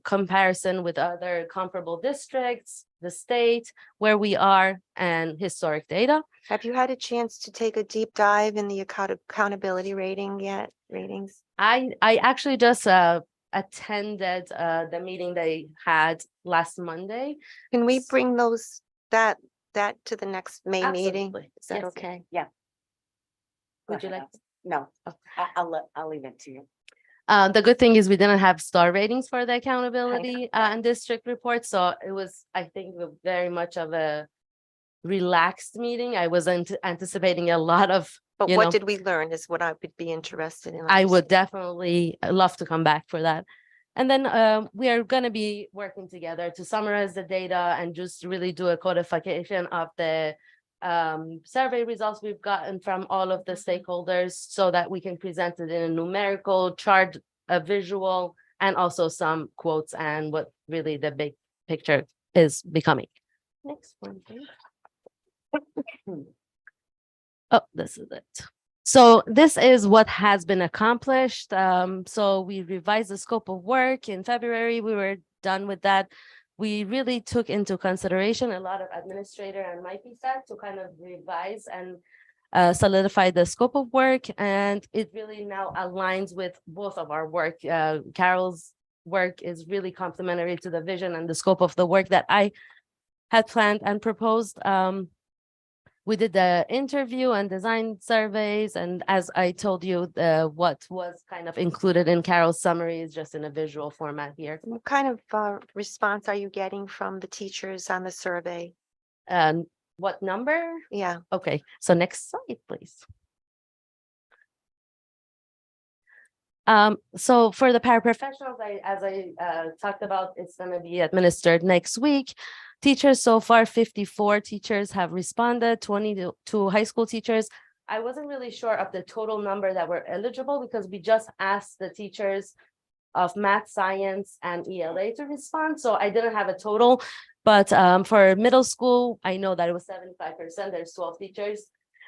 comparison with other comparable districts, the state, where we are, and historic data. Have you had a chance to take a deep dive in the accountability ratings? I actually just attended the meeting they had last Monday. Can we bring that to the next May meeting? Absolutely. Is that Yes, okay? Yeah. Would you like? No, I'll leave it to you. The good thing is we didn't have star ratings for the accountability and district report, so it was, I think, very much of a relaxed meeting. I wasn't anticipating a lot of, But you what know, did we learn is what I would be interested in. I would understanding. definitely love to come back for that. And then we are going to be working together to summarize the data and just really do a codification of the survey results we've gotten from all of the stakeholders so that we can present it in a numerical chart, a visual, and also some quotes and what really the big picture is becoming. Next one, please. Oh, this is it. So this is what has been accomplished. So we revised the scope of work in February. We were done with that. We really took into consideration a lot of administrator and my feedback to kind of revise and solidify the scope of work. And it really now aligns with both of our work. Carol's work is really complementary to the vision and the scope of the work that I had planned and proposed. We did the interview and design surveys, and as I told you, what was kind of included in Carol's summary is just in a visual format here. What kind of response are you getting from the teachers on the survey? And what number? Yeah. Okay, so next slide, please. So for the paraprofessionals, as I talked about, it's going to be administered next week. Teachers so far, 54 teachers have responded, 22 high school teachers. I wasn't really sure of the total number that were eligible because we just asked the teachers of math, science, and ELA to respond. So I didn't have a total, but for middle school, I know that it was 75%. There's 12 teachers.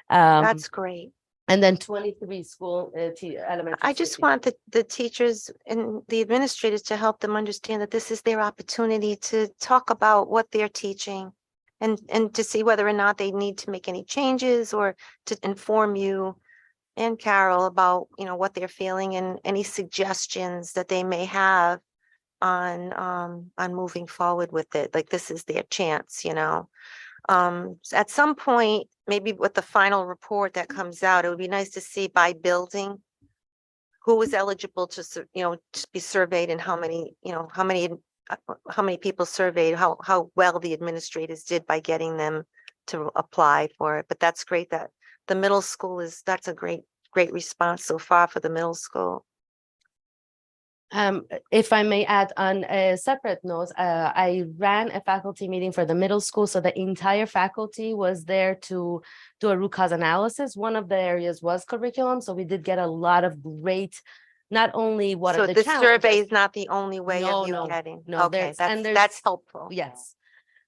That's great. And then 23 school elementary. I school just teachers. want the teachers and the administrators to help them understand that this is their opportunity to talk about what they're teaching and to see whether or not they need to make any changes or to inform you and Carol about, you know, what they're feeling and any suggestions that they may have on moving forward with it. Like this is their chance, you know. At some point, maybe with the final report that comes out, it would be nice to see by building who was eligible to, you know, to be surveyed and how many, you know, how many people surveyed, how well the administrators did by getting them to apply for it. But that's great that the middle school that's a great response so far for the middle school. If I may add on a separate note, I ran a faculty meeting for the middle school, so the entire faculty was there to do a root cause analysis. One of the areas was curriculum, so we did get a lot of great, not only what So are the this survey challenges. is not the only way No, of you no, getting. no, Okay, there's- that's helpful. Yes.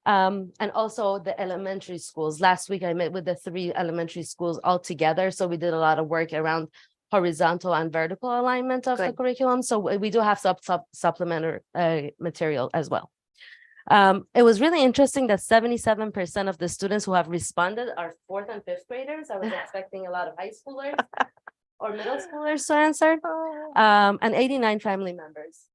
And also the elementary schools. Last week I met with the 3 elementary schools all together. So we did a lot of work around horizontal and vertical alignment of the Good. curriculum. So we do have supplementary material as well. It was really interesting that 77% of the students who have responded are 4th and 5th graders. I was expecting a lot of high schoolers or middle schoolers to answer. And 89 family members.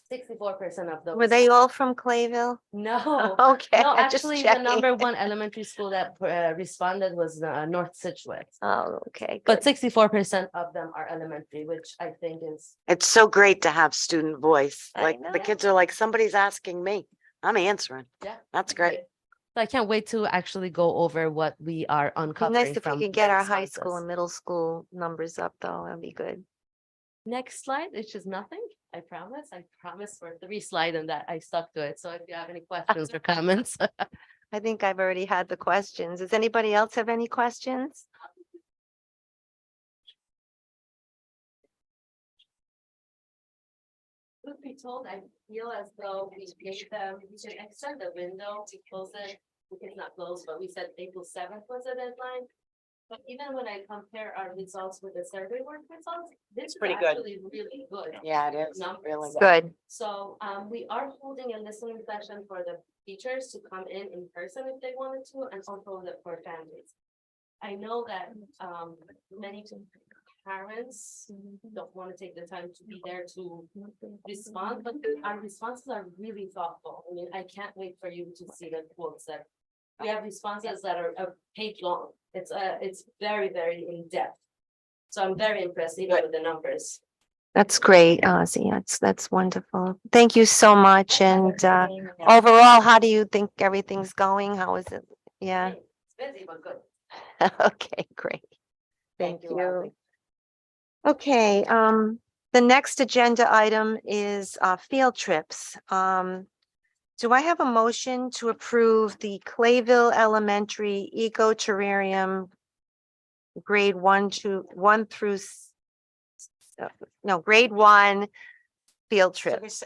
64% of those. Were they all from Clayville? No. Okay. No, I'm just actually, the checking. number 1 elementary school that responded was North Situate. Oh, okay. But Good. 64% of them are elementary, which I think is, It's so great to have student voice. I Like the know. kids are like, somebody's asking me. I'm answering. yeah. That's great. So I can't wait to actually go over what we are Be uncovering nice if we from could get the our high school responses. and middle school numbers up though. That'd be good. Next slide, it's just nothing. I promise for 3 slides and that I stuck to it. So if you have any questions or comments. I think I've already had the questions. Does anybody else have any questions? Truth be told, I feel as though we gave them, we should extend the window to close it. It's not closed, but we said April 7th was the deadline. But even when I compare our results with the survey work results, this is pretty good. actually really good. Yeah, it is. Numbers. Really good. Good. So we are holding a listening session for the teachers to come in person if they wanted to, and also for families. I know that many parents don't want to take the time to be there to respond, but our responses are really thoughtful. I mean, I can't wait for you to see the quotes that we have responses that are a page long. It's very, very in depth. So I'm very impressed even with the numbers. That's great, Ozzy. That's wonderful. Thank you so much. And overall, how do you think everything's going? How is it? Yeah. It's busy, but good. Okay, great. Thank you, you. Ozzy. Okay, the next agenda item is field trips. Do I have a motion to approve the Clayville Elementary Eco Terrarium grade 1 through grade 1 field So trip? this,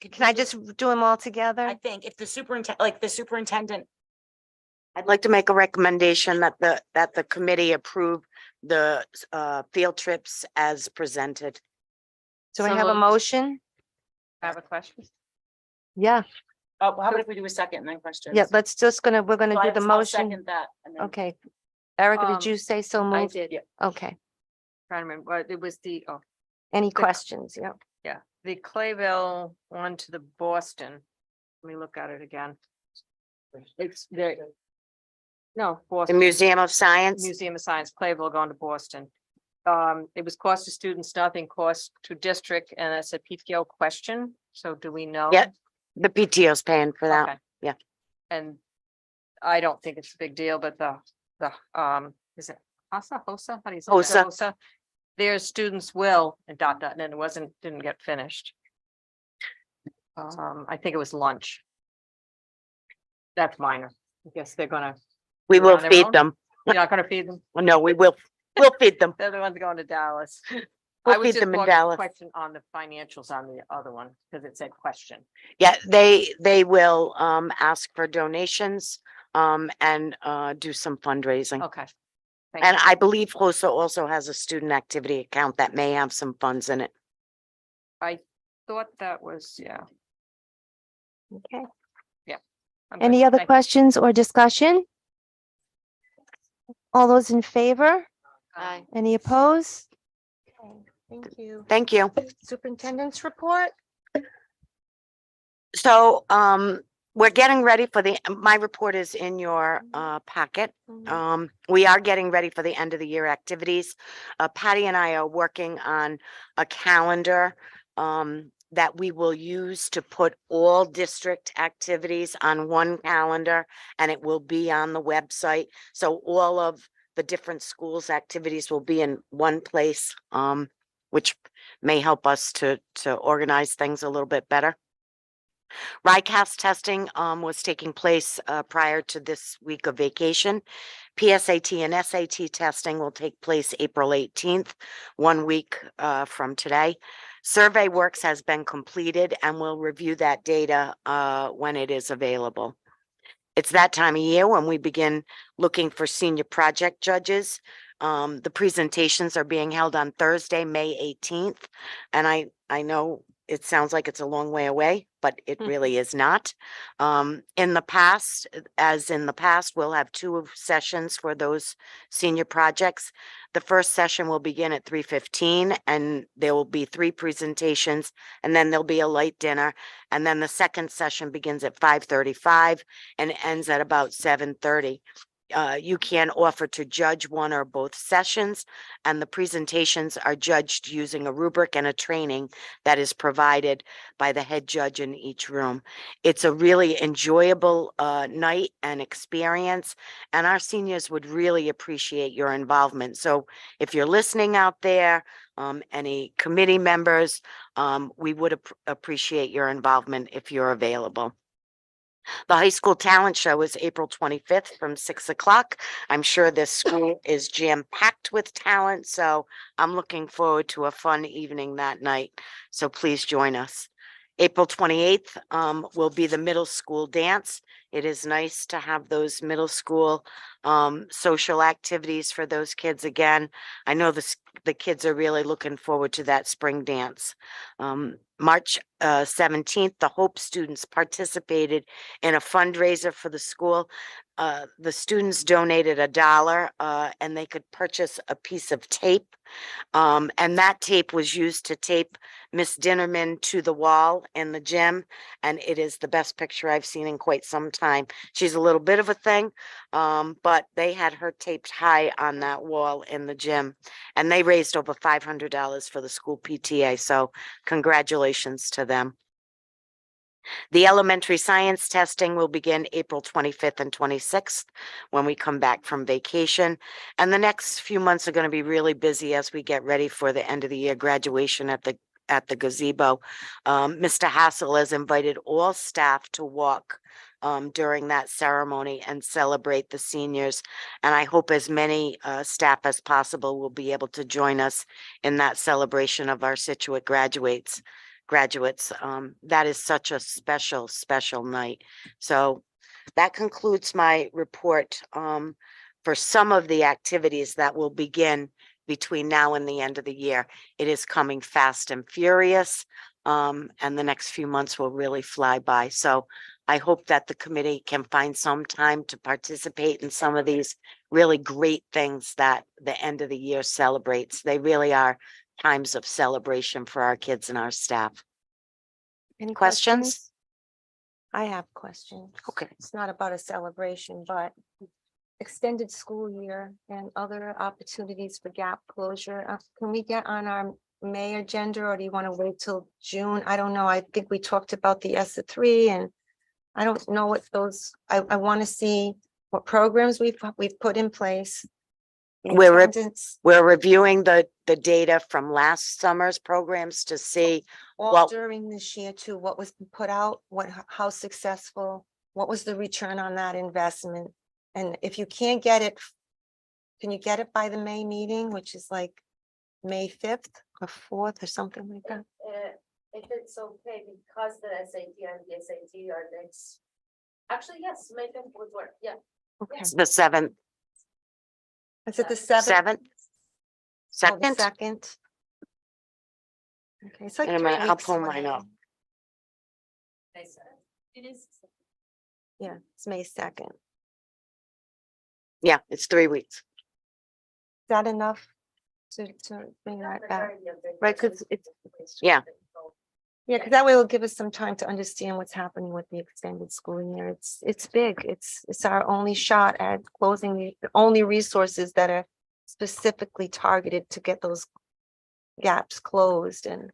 Can I just do them all together? I think if the superintendent, I'd like to make a recommendation that the committee approve the field trips as presented. Do I So have a moved. motion? I have a question. Yeah, how about if we do a second and then questions? yeah, we're gonna So do the I'll motion. second that. and then- Okay. Erica, did you say so I moved? did. Okay. Trying to remember, what it was Any The- questions? Yeah. the Clayville one to the Boston. Let me look at it again. It's there. No, The Boston. Museum of Science, Museum of Science, Clayville going to Boston. It was cost to students, nothing cost to district, and it's a PTO question, so do we know? Yeah. the PTO's paying for that. Okay. yeah. And I don't think it's a big deal, but is it HOSA? How do you say? it? HOSA. HOSA. Their students will, and and then it didn't get finished. I think it was lunch. That's minor. I guess they're gonna, We Do it will on their feed own? them. you're not gonna feed them? No, we'll feed them. They're the ones going to Dallas. I We'll was feed just them in wondering Dallas. question on the financials on the other one, because it said question. Yeah, they will ask for donations and do some fundraising. Okay. Thank And you. I believe HOSA also has a student activity account that may have some funds in it. I thought that was, yeah. Okay. I'm Any good. other Thank- questions or discussion? All those in favor? Aye. Any opposed? Okay, thank you. Thank you. Superintendent's report? So we're getting ready for my report is in your packet. We are getting ready for the end of the year activities. Patty and I are working on a calendar that we will use to put all district activities on one calendar, and it will be on the website. So all of the different schools' activities will be in one place, which may help us to organize things a little bit better. RICAS testing was taking place prior to this week of vacation. PSAT and SAT testing will take place April 18th, 1 week from today. Survey works has been completed, and we'll review that data when it is available. It's that time of year when we begin looking for senior project judges. The presentations are being held on Thursday, May 18th. And I know it sounds like it's a long way away, but it really is not. In the past, we'll have 2 sessions for those senior projects. The first session will begin at 3:15, and there will be 3 presentations, and then there'll be a light dinner. And then the second session begins at 5:35 and ends at about 7:30. You can offer to judge one or both sessions, and the presentations are judged using a rubric and a training that is provided by the head judge in each room. It's a really enjoyable night and experience, and our seniors would really appreciate your involvement. So if you're listening out there, any committee members, we would appreciate your involvement if you're available. The high school talent show is April 25th from 6 o'clock. I'm sure this school is jam-packed with talent, so I'm looking forward to a fun evening that night. So please join us. April 28th will be the middle school dance. It is nice to have those middle school social activities for those kids again. I know the kids are really looking forward to that spring dance. March 17th, the Hope students participated in a fundraiser for the school. the students donated $1, and they could purchase a piece of tape. And that tape was used to tape Miss Dinnerman to the wall in the gym. And it is the best picture I've seen in quite some time. She's a little bit of a thing, but they had her taped high on that wall in the gym. And they raised over $500 for the school PTA. So congratulations to them. The elementary science testing will begin April 25th and 26th when we come back from vacation. And the next few months are going to be really busy as we get ready for the end of the year graduation at the gazebo. Mr. Hassel has invited all staff to walk during that ceremony and celebrate the seniors. And I hope as many staff as possible will be able to join us in that celebration of our Situate graduates. That is such a special night. So that concludes my report for some of the activities that will begin between now and the end of the year. It is coming fast and furious, and the next few months will really fly by. So I hope that the committee can find some time to participate in some of these really great things that the end of the year celebrates. They really are times of celebration for our kids and our staff. Any Questions? I have questions. Okay. It's not about a celebration, but extended school year and other opportunities for gap closure. Can we get on our May agenda, or do you want to wait till June? I don't know. I think we talked about the ESSA3, and I don't know what those, I want to see what programs we've put in place. the attendance, We're reviewing the data from last summer's programs to see all well- during this year too, what was put out, how successful, what was the return on that investment? And if you can't get it, can you get it by the May meeting, which is like May 5th or 4th or something like that? If it's okay, because the SAT and the SAT are next. Actually, yes, make them would work, yeah. Okay, the 7th, is it the 7th? 7th, Oh, the 2nd. 2nd. Okay, it's like In a minute, 3 I'll weeks pull away. mine up. I said, it is. Yeah, it's May 2nd. Is Yeah, it's 3 weeks. that enough to bring that back? Right, 'cause it's- Yeah. Yeah, because that way will give us some time to understand what's happening with the extended school year. It's big. It's our only shot at closing the only resources that are specifically targeted to get those gaps closed. And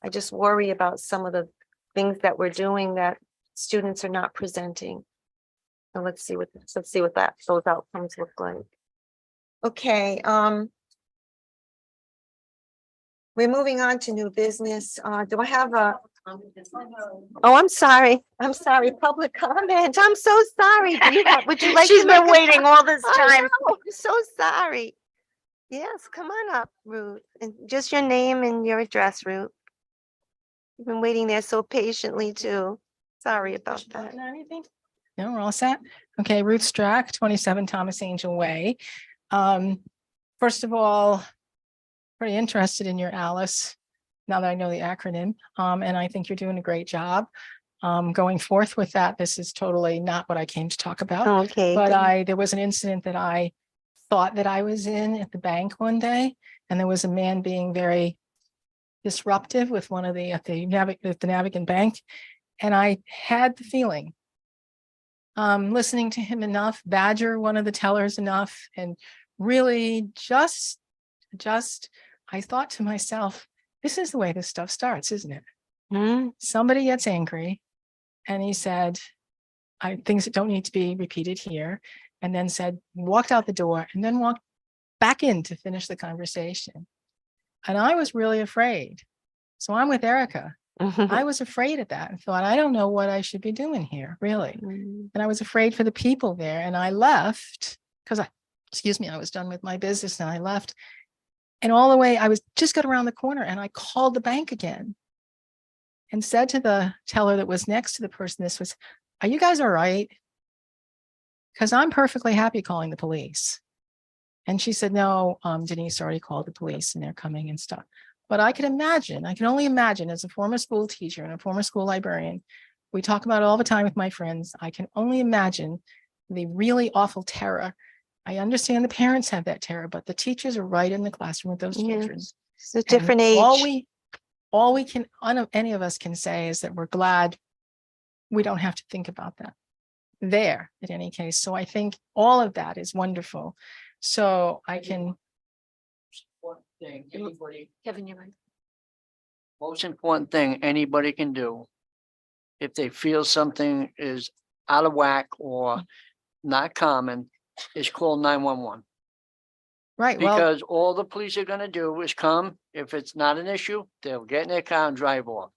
I just worry about some of the things that we're doing that students are not presenting. So let's see what those outcomes look like. Okay, we're moving on to new business. Do I have a? Oh, I'm sorry. Public comment. I'm so sorry. Would you like? She's to been make a waiting all this I time. know, I'm so sorry. Yes, come on up, Ruth, and just your name and your address, Ruth. You've been waiting there so patiently too. Sorry about that. Or anything? No, we're all set. Okay, Ruth Strack, 27 Thomas Angel Way. First of all, pretty interested in your Alice, now that I know the acronym, and I think you're doing a great job. Going forth with that, this is totally not what I came to talk about. Okay. But there was an incident that I thought that I was in at the bank one day, and there was a man being very disruptive with one of the Navigant Bank. And I had the feeling, listening to him enough, badger one of the tellers enough, and really just, I thought to myself, this is the way this stuff starts, isn't it? Hmm? Somebody gets angry and he said, things that don't need to be repeated here, and then walked out the door and then walked back in to finish the conversation. And I was really afraid. So I'm with Erica. I was afraid of that and thought, I don't know what I should be doing here, really. Mm. And I was afraid for the people there. And I left because I was done with my business and I left. And all the way, just got around the corner and I called the bank again and said to the teller that was next to the person, are you guys all right? Because I'm perfectly happy calling the police. And she said, no, Denise already called the police and they're coming and stuff. But I can only imagine as a former school teacher and a former school librarian, we talk about it all the time with my friends. I can only imagine the really awful terror. I understand the parents have that terror, but the teachers are right in the classroom with those Yeah. children. It's a And different age. all we can, any of us can say is that we're glad we don't have to think about that there in any case. So I think all of that is wonderful. So I can, One thing, anybody, Kevin, you're right. most important thing anybody can do. If they feel something is out of whack or not common, is call 911. right, well, Because all the police are gonna do is come, if it's not an issue, they'll get in their car and drive off.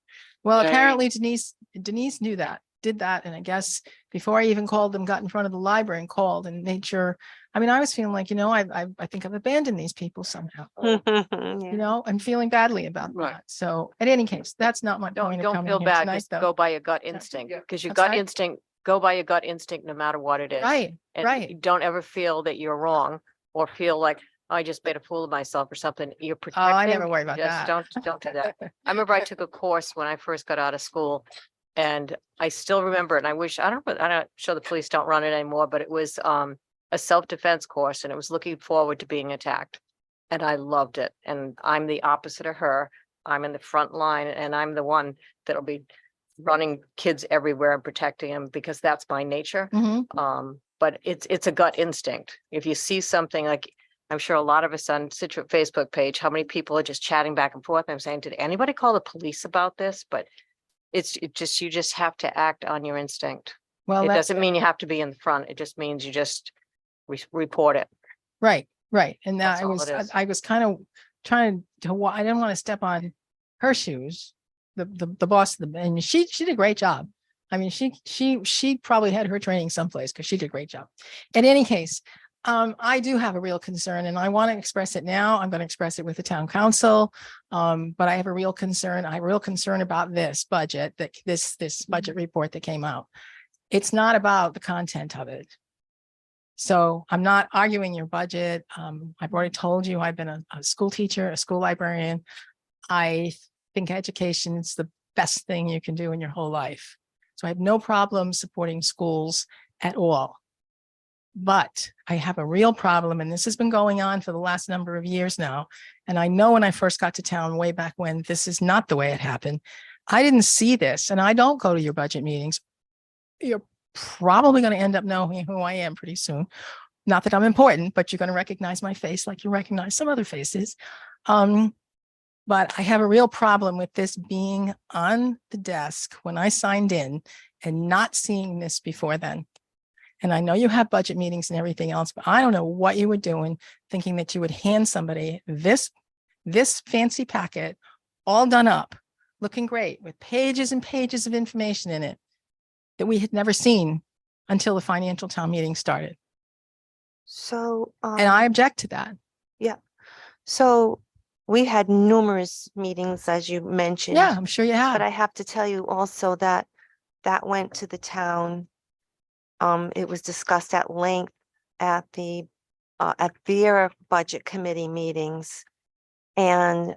they- apparently Denise knew that, did that. And I guess before I even called them, got in front of the library and called and made sure. I mean, I was feeling like, I think I've abandoned these people somehow, Yeah. I'm feeling badly about Right. that. So in any case, that's not my point of Don't coming feel here bad, tonight, just though. go by your gut Yeah. instinct, Yeah. because your That's gut right. instinct, go by your gut instinct, no matter what it is. Right, And right. don't ever feel that you're wrong or feel like, I just made a fool of myself or something. You're Oh, protecting. I never worry about Just that. don't do that. I remember I took a course when I first got out of school. And I still remember, and I wish, I'm not sure the police don't run it anymore, but it was a self-defense course and it was looking forward to being attacked. And I loved it. And I'm the opposite of her. I'm in the front line and I'm the one that'll be running kids everywhere and protecting them because that's my nature. Mhm. But it's a gut instinct. If you see something like, I'm sure a lot of us on Situate Facebook page, how many people are just chatting back and forth. I'm saying, did anybody call the police about this? But you just have to act on your instinct. Well, It that's doesn't mean you have to be in the front. It just means you just report it. right, right. And that That's all it is. I was kind of trying to, I didn't want to step on her shoes, the boss, and she did a great job. I mean, she probably had her training someplace because she did a great job. In any case, I do have a real concern and I want to express it now. I'm going to express it with the town council. But I have a real concern. I have a real concern about this budget, this budget report that came out. It's not about the content of it. So I'm not arguing your budget. I've already told you, I've been a school teacher, a school librarian. I think education is the best thing you can do in your whole life. So I have no problem supporting schools at all. But I have a real problem, and this has been going on for the last number of years now. And I know when I first got to town way back when, this is not the way it happened. I didn't see this, and I don't go to your budget meetings. You're probably going to end up knowing who I am pretty soon. Not that I'm important, but you're going to recognize my face like you recognize some other faces. But I have a real problem with this being on the desk when I signed in and not seeing this before then. And I know you have budget meetings and everything else, but I don't know what you were doing, thinking that you would hand somebody this fancy packet, all done up, looking great, with pages and pages of information in it that we had never seen until the financial town meeting started. So, And I object to that. so we had numerous meetings, as you mentioned. Yeah, I'm sure you have. But I have to tell you also that that went to the town. It was discussed at length at at their budget committee meetings. And,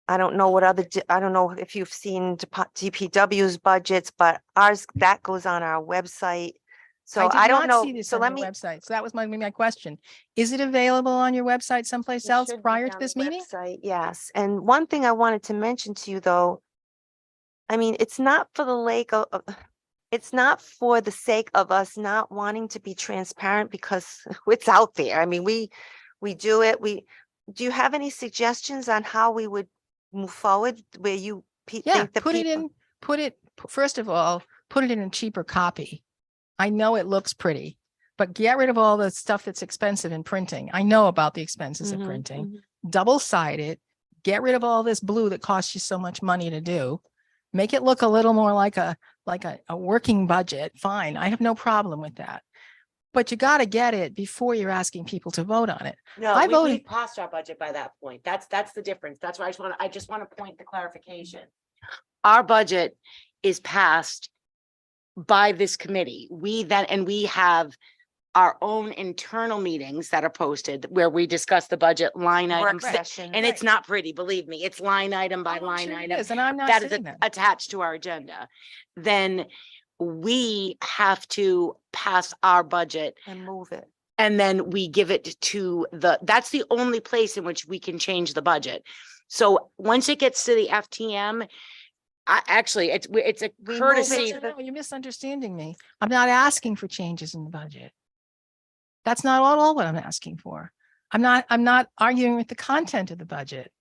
I don't know what I don't know if you've seen DPW's budgets, but ours, that goes on our website. So did I don't not know. see this So on let your me. website. So that was my question. Is it available on your website someplace It else should be prior to on this the meeting? website, yes. And one thing I wanted to mention to you, though, I mean, it's not for it's not for the sake of us not wanting to be transparent because it's out there. I mean, we do it. Do you have any suggestions on how we would move forward where you Yeah, think the people? first of all, put it in a cheaper copy. I know it looks pretty, but get rid of all the stuff that's expensive in printing. I know about the expenses of Mhm, printing. mhm. Double-sided, get rid of all this blue that costs you so much money to do. Make it look a little more like a working budget. Fine, I have no problem with that. But you got to get it before you're asking people to vote on it. No, I we voted- passed our budget by that point. That's the difference. That's why I just want to point the clarification. Our budget is passed by this committee. We have our own internal meetings that are posted where we discuss the budget line item. Work session. And it's not pretty, believe me, it's line item by Oh, I'm line sure it item. is, and I'm not That is saying that. attached to our agenda. Then we have to pass our budget And move it. and then we give it to that's the only place in which we can change the budget. So once it gets to the FTM, actually, it's a We move it courtesy. to the- No, you're misunderstanding me. I'm not asking for changes in the budget. That's not all what I'm asking for. I'm not arguing with the content of the budget.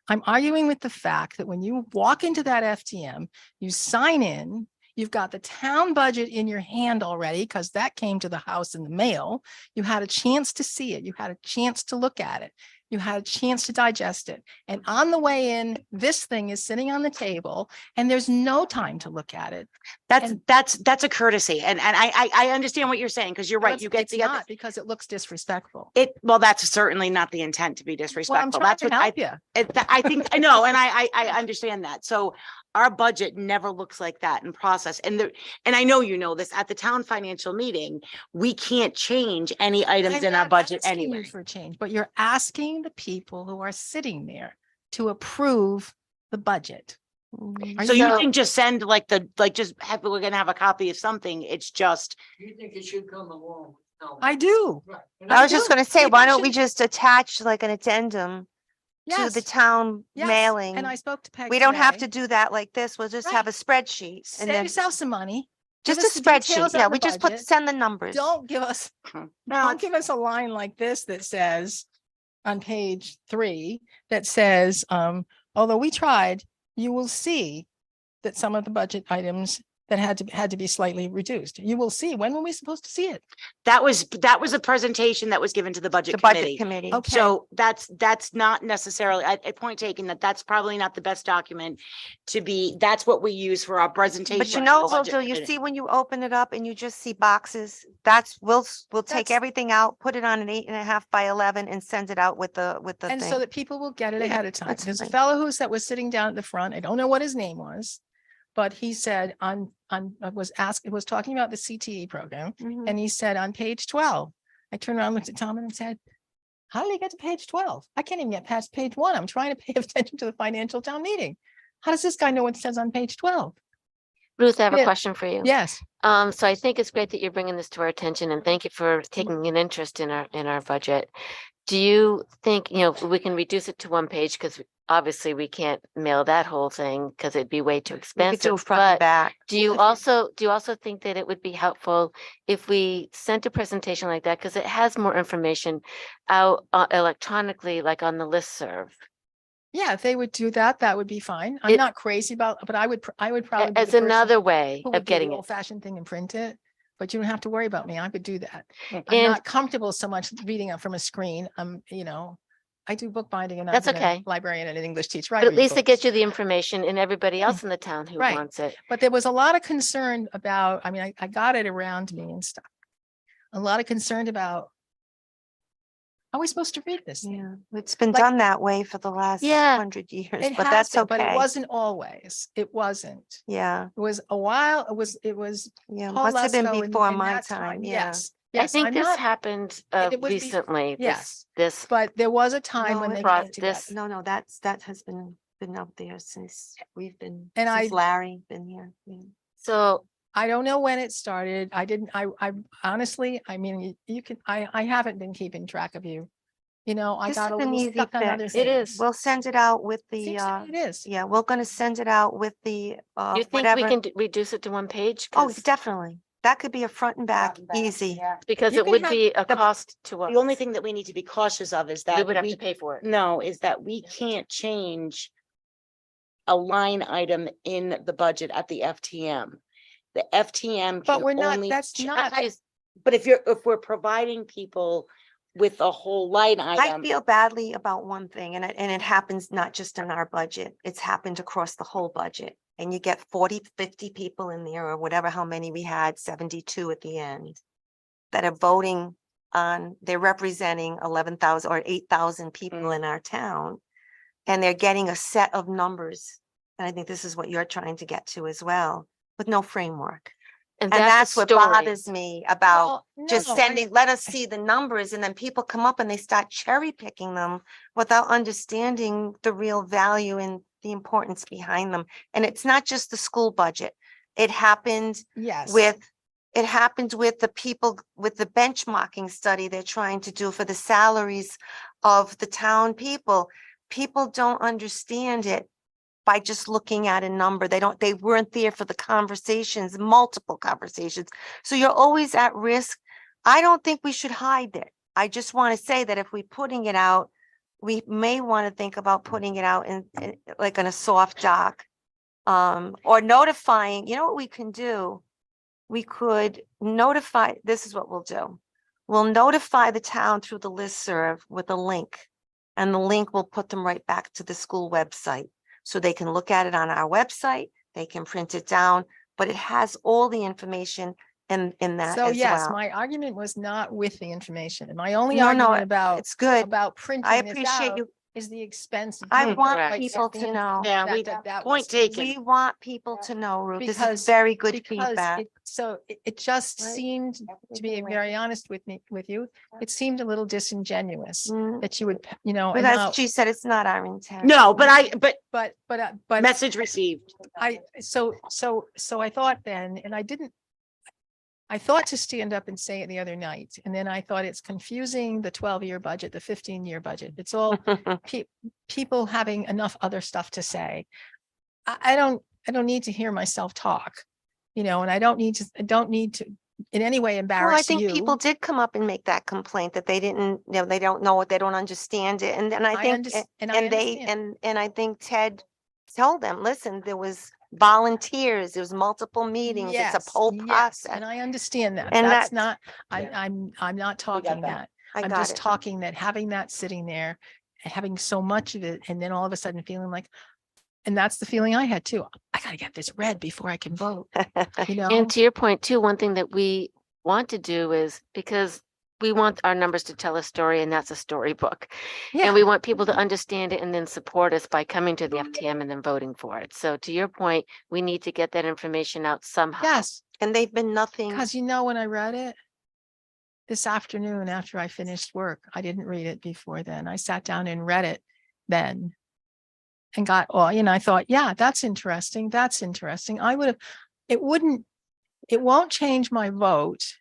I'm arguing with the fact that when you walk into that FTM, you sign in, you've got the town budget in your hand already, because that came to the house in the mail. You had a chance to see it. You had a chance to look at it. You had a chance to digest it. And on the way in, this thing is sitting on the table and there's no time to look at it. And- That's a courtesy. And I understand what you're saying, because you're No, right. You get it's the other. not, because it looks disrespectful. Well, that's certainly not the intent to be Well, I'm disrespectful. trying That's to what I, help you. I think, I know, and I understand that. So our budget never looks like that in process. And I know you know this, at the town financial meeting, we can't change any items I'm in our not budget asking you anyway. for change, but you're asking the people who are sitting there to approve the budget. Mhm. Are So you So- can just send just have, we're gonna have a copy of something. It's just, You think it should come along? No. I do. Right. I was just do. gonna say, Maybe why we don't we should- just attach like an addendum to Yes, the town yes. mailing? And I spoke to Peg We don't have today. to do that like this. We'll just have a spreadsheet and Save then yourself some money. Give just a us the details spreadsheet. on Yeah, the we just budget. send the numbers. Don't give us, no, don't give us a line like this that says on page 3, that says, although we tried, you will see that some of the budget items that had to be slightly reduced. You will see. When were we supposed to see it? that was a presentation that was given to the budget The budget committee. committee. Okay. So that's not necessarily, a point taken, that's probably not the best document to be, that's what we use for our presentation. But you to know the what we'll budget do? You committee. see when you open it up and you just see boxes, we'll take That's- everything out, put it on an 8.5 by 11 and send it out with the And so thing. that people will get it Yeah, ahead of time. that's There's a fine. fellow that was sitting down at the front. I don't know what his name was. But he said was talking about the CTE program. Mhm. And he said on page 12, I turned around, looked at Tom and said, how did he get to page 12? I can't even get past page 1. I'm trying to pay attention to the financial town meeting. How does this guy know what it says on page 12? Ruth, I have a Yeah. question for you. Yes. So I think it's great that you're bringing this to our attention and thank you for taking an interest in our budget. Do you think, we can reduce it to one page because obviously we can't mail that whole thing because it'd be way too We could do expensive. front and But back. do you also think that it would be helpful if we sent a presentation like that? Because it has more information out electronically, like on the listserv. Yeah, if they would do that, that would be fine. I'm It- not crazy about, but I would probably. be As the person another way who would of do the getting it. Old fashioned thing and print it, but you don't have to worry about me. I could do that. I'm And- not comfortable so much reading it from a screen. I do bookbinding and I've That's been a okay. librarian and an English teacher. I But at read least it books. gets you the information and everybody else in the town who Right. wants it. But there was a lot of concern about, I got it around me and stuff. A lot of concern about how are we supposed to read this? thing? Yeah, it's been Like- done that way for the last Yeah. 100 years, It but has that's been, But it okay. wasn't always. It wasn't. Yeah, It was a while. It was. yeah, Paul must have been Lesko in- before in my that time, yeah. Yes. I Yes, think I'm this not, happened it would be- recently. yes. This but there was a time No, when it they brought came together. this- No, that has been out there since we've been, And since I- Larry been here. Yeah. So I don't know when it started. I didn't, I honestly, you can, I haven't been keeping track of you. I This got is a an little easy stuck on other fix. things. It is. We'll send it out with the, Seems to me it is. yeah, we're gonna send it out with the, you think we whatever. can reduce it to one page? Oh, 'Cause- definitely. That could be a front and back, easy. Because You it can would have be a cost to us. The only thing that we need to be cautious of is We that would have to pay for it. no, is that we can't change a line item in the budget at the FTM. The FTM But can we're not, only that's ch- not, But if we're providing people with a whole line I item. feel badly about one thing, and it happens not just in our budget, it's happened across the whole budget. And you get 40, 50 people in there, or whatever, how many we had, 72 at the end, that are voting on, they're representing 11,000 or 8,000 people in our town. And they're getting a set of numbers. And I think this is what you're trying to get to as well, with no framework. And that's the what story. bothers me about well, just no, sending, let us see the numbers, and then people come up and they start cherry picking them without understanding the real value and the importance behind them. And it's not just the school budget. It happened Yes. it happened with the people, with the benchmarking study they're trying to do for the salaries of the town people. People don't understand it by just looking at a number. They weren't there for the conversations, multiple conversations. So you're always at risk. I don't think we should hide it. I just want to say that if we're putting it out, we may want to think about putting it out in like in a soft doc. Or notifying, you know what we can do? We could notify, this is what we'll do. We'll notify the town through the listserv with a link. And the link will put them right back to the school website. So they can look at it on our website, they can print it down, but it has all the information in that So as yes, well. my argument was not with the information. My only No, no, argument it's good. about printing I this appreciate out you. is the expense. of I doing it. want Correct. people to know. Yeah, That- we, that point was- taken. We want people to know, Ruth. This Because- is very good because feedback. it just Right. seemed, to be Right. very honest with you, it seemed a little disingenuous Mm. that you would, and Because now, she said it's not our intent. No, but but message received. so I thought then, and I thought to stand up and say it the other night, and then I thought it's confusing the 12-year budget, the 15-year budget. It's all people having enough other stuff to say. I don't need to hear myself talk, and I don't need to in any way Well, I embarrass think you. people did come up and make that complaint that they didn't, they don't know it, they don't understand it. And I think, and I and they, understand. and I think Ted told them, listen, there was volunteers, there was multiple meetings, it's Yes, a whole yes, process. and I understand that. And That's that's- not, I'm not talking that. I I'm got just it. talking that having that sitting there, having so much of it, and then all of a sudden feeling like, and that's the feeling I had too. I gotta get this read before I can vote, And to your point too, one thing that we want to do is because we want our numbers to tell a story and that's a storybook. Yeah. And we want people to understand it and then support us by coming to the FTM and then voting for it. So to your point, we need to get that information out somehow. Yes, And they've been nothing. because when I read it this afternoon after I finished work, I didn't read it before then. I sat down and read it then and got, I thought, yeah, that's interesting. That's interesting. It won't change my vote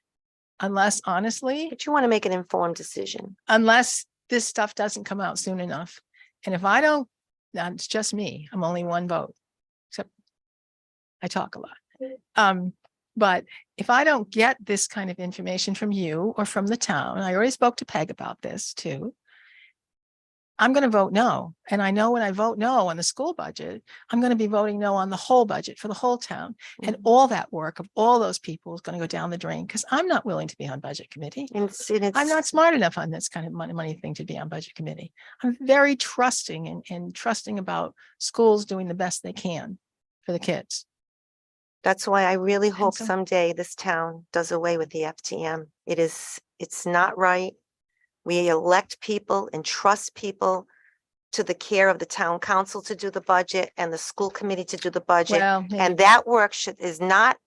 unless, honestly, But you want to make an informed decision. unless this stuff doesn't come out soon enough. And if I don't, that's just me. I'm only one vote, except I talk a lot. But if I don't get this kind of information from you or from the town, I already spoke to Peg about this too. I'm going to vote no. And I know when I vote no on the school budget, I'm going to be voting no on the whole budget for the whole town. And all that work of all those people is going to go down the drain because I'm not willing to be on budget committee. And I'm not smart enough on this kind of money thing to be on budget committee. I'm very trusting and trusting about schools doing the best they can for the kids. That's why I really hope so- someday this town does away with the FTM. It's not right. We elect people and trust people to the care of the town council to do the budget and the school committee to do the budget. Well, maybe- And that work is not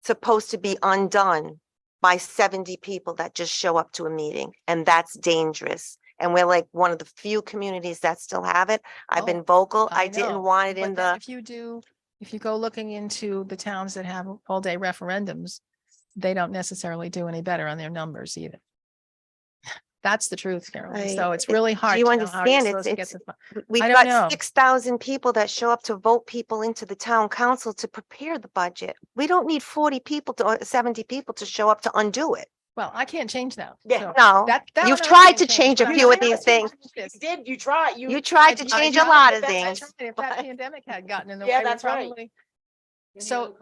supposed to be undone by 70 people that just show up to a meeting. And that's dangerous. And we're like one of the few communities that still have it. I've been vocal. I know, didn't want it but in then the, if you go looking into the towns that have all day referendums, they don't necessarily do any better on their numbers either. That's the truth, Carolyn. So it's really hard. do you to know how you're understand? supposed to get It's, the we've I don't know. got 6,000 people that show up to vote people into the town council to prepare the budget. We don't need 40 people or 70 people to show up to undo it. Well, I can't change that. Yeah. so No, that you've one I tried can't to change a but few I of know these I things. changed this. Did, you tried, You tried to I change a tried, lot but of that's- things. If that pandemic had gotten in the Yeah, way, we that's right. probably. So,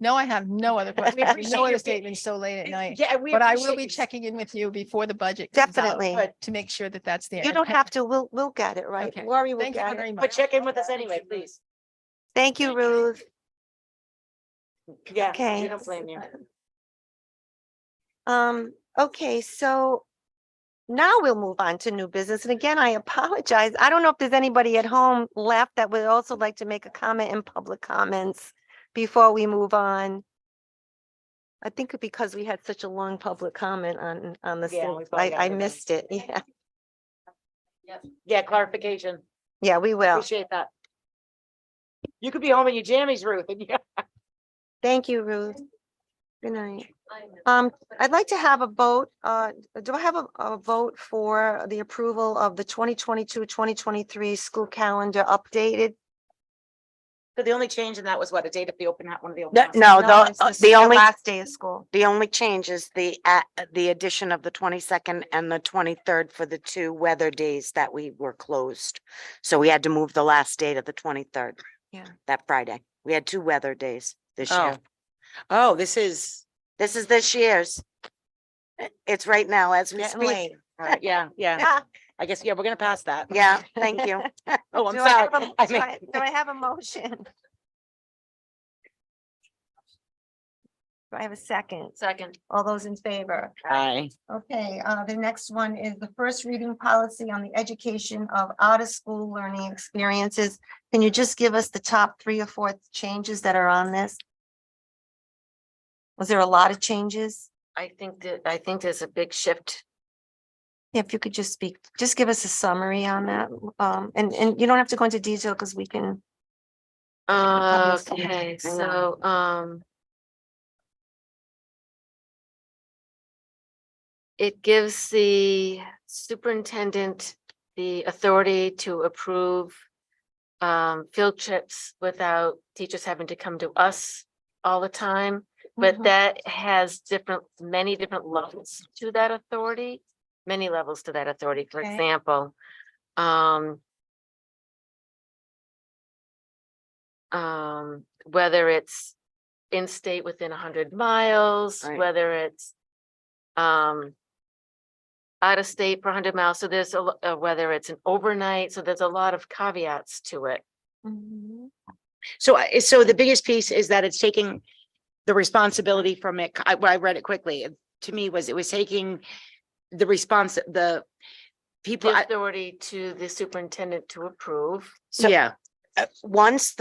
no, I have no other questions. appreciate No other your- statements so late at night. Yeah, we But I will appreciate be you. checking in with you before the budget. comes out Definitely. To make sure that that's there. You don't have to, we'll get it, right? Okay. Lori will Thank you get very it. much. But check in with us anyway, please. Thank you, Ruth. Yeah, Okay. we don't blame you. Okay, so now we'll move on to new business. And again, I apologize. I don't know if there's anybody at home left that would also like to make a comment in public comments before we move on. I think because we had such a long public comment on the, Yeah, thing, we probably got I everybody. missed it. Yeah, Yeah, clarification. yeah, we will. Appreciate that. You could be home in your jammies, Ruth, and yeah. Thank you, Ruth. Good night. I know. I'd like to have a vote, do I have a vote for the approval of the 2022-2023 school calendar updated? So the only change in that was what, a date at the open, one of the open. houses? No, it's the only, last day of school. the only change is the addition of the 22nd and the 23rd for the 2 weather days that we were closed. So we had to move the last day to the 23rd. Yeah. That Friday. We had 2 weather days this Oh. year. Oh, this is, This is this year's. It's right now as we Getting speak. late. yeah, yeah. Yeah. I guess, yeah, we're gonna pass that. Yeah, thank you. Oh, I'm Do I sorry. have a- I do mean- I- do I have a motion? Do I have a second? Second. All those in favor? Aye. Okay, the next one is the first reading policy on the education of out-of-school learning experiences. Can you just give us the top 3 or 4 changes that are on this? Was there a lot of changes? I think there's a big shift. If you could just speak, just give us a summary on that. And you don't have to go into detail because we can. Obviously, Okay, I know. so, it gives the superintendent the authority to approve field trips without teachers having to come to us all the time. But Mhm. that has many different levels to that authority, many levels to that authority. For Okay. example, whether it's in-state within 100 miles, Right. whether it's out of state for 100 miles. So there's whether it's an overnight. So there's a lot of caveats to it. Mhm. So, so the biggest piece is that it's taking the responsibility from it. I read it quickly. To me, it was taking the the people, The authority to the superintendent to approve. So- yeah, Once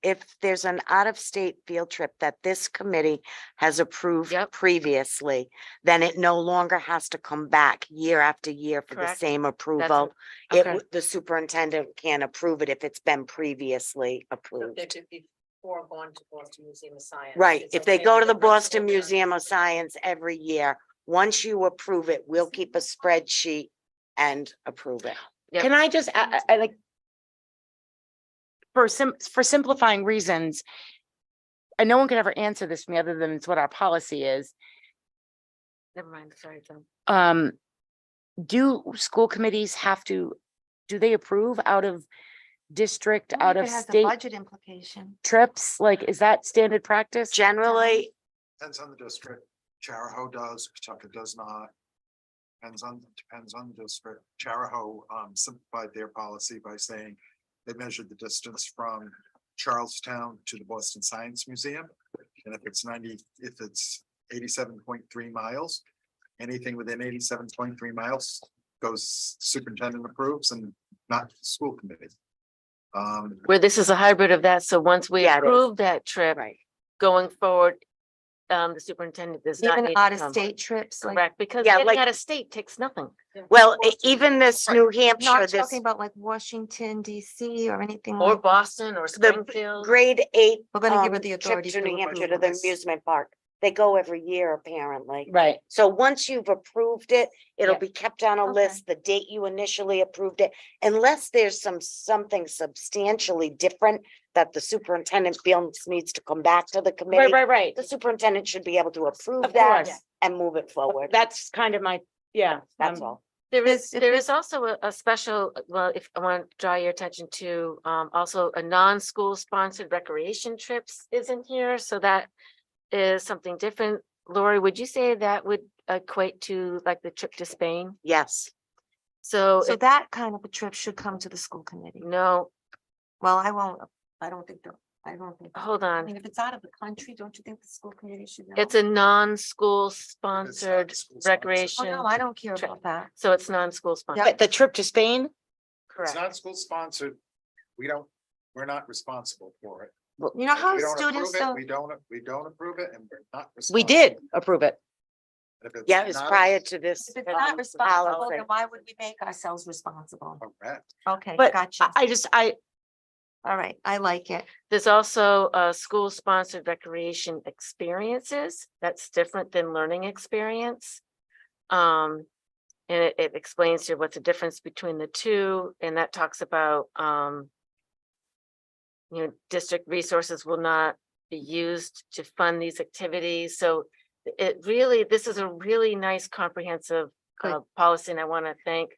if there's an out-of-state field trip that this committee has approved Yep. previously, then it no longer has to come back year after year for the Correct. same approval. It Okay. The superintendent can approve it if it's been previously approved. Before going to Boston Museum of Science. Right, if they go to the Boston Museum of Science every year, once you approve it, we'll keep a spreadsheet and approve it. Yep. can I just, I like. For simplifying reasons. And no one could ever answer this for me other than it's what our policy is. Never mind, sorry, Tom. Do school committees have to, do they approve out of district, Only out if of it has a state budget implication. trips? Like, is that standard practice? Generally, Depends on the district. Charahoe does, Pawtucket does not. Depends on the district. Charahoe simplified their policy by saying they measured the distance from Charlestown to the Boston Science Museum. And if it's 87.3 miles, anything within 87.3 miles goes superintendent approves and not the school committee. Where this is a hybrid of that. So once we Yeah, it is. approve that trip right. going forward, the superintendent does not. Even need to out of come. state trips, like. Correct, because Yeah, getting like- out of state takes nothing. Well, even this New No, Hampshire, I'm this talking about like Washington DC or anything Or like. Boston or Springfield. grade 8 We're gonna give her the trip authority to to New Hampshire to approve the this. amusement park. They go every year apparently. Right. So once you've approved it, it'll Yeah. be kept on a Okay. list, the date you initially approved it. Unless there's something substantially different that the superintendent feels needs to come back to the Right, committee. right. The superintendent should be able to approve Of that course. and move it forward. That's kind of my, yeah. That's um, all. There is, if there it's- is also a special, well, if I want to draw your attention to, also a non-school sponsored recreation trips is in here, so that is something different. Lori, would you say that would equate to like the trip to Spain? Yes. So, So that kind of a trip should come to the school committee. no, Well, I don't think, hold I on. mean, if it's out of the country, don't you think the school committee should know? It's a non-school sponsored school-sponsored. Oh, recreation, no, I don't care trip. about that. so it's non-school sponsored. But the trip to Spain? It's Correct. not school sponsored. We're not responsible for it. You know how We don't students approve it, don't, we don't approve it and we're not. We responsible. did approve it. If it's Yeah, it was not- prior to this. if it's not responsible, policy. then why would we make ourselves responsible? Correct. Okay, But gotcha. I just, All right, I like it. There's also school-sponsored recreation experiences. That's different than learning experience. And it explains to you what's the difference between the two, and that talks about district resources will not be used to fund these activities. So this is a really nice comprehensive Good. policy, and I want to thank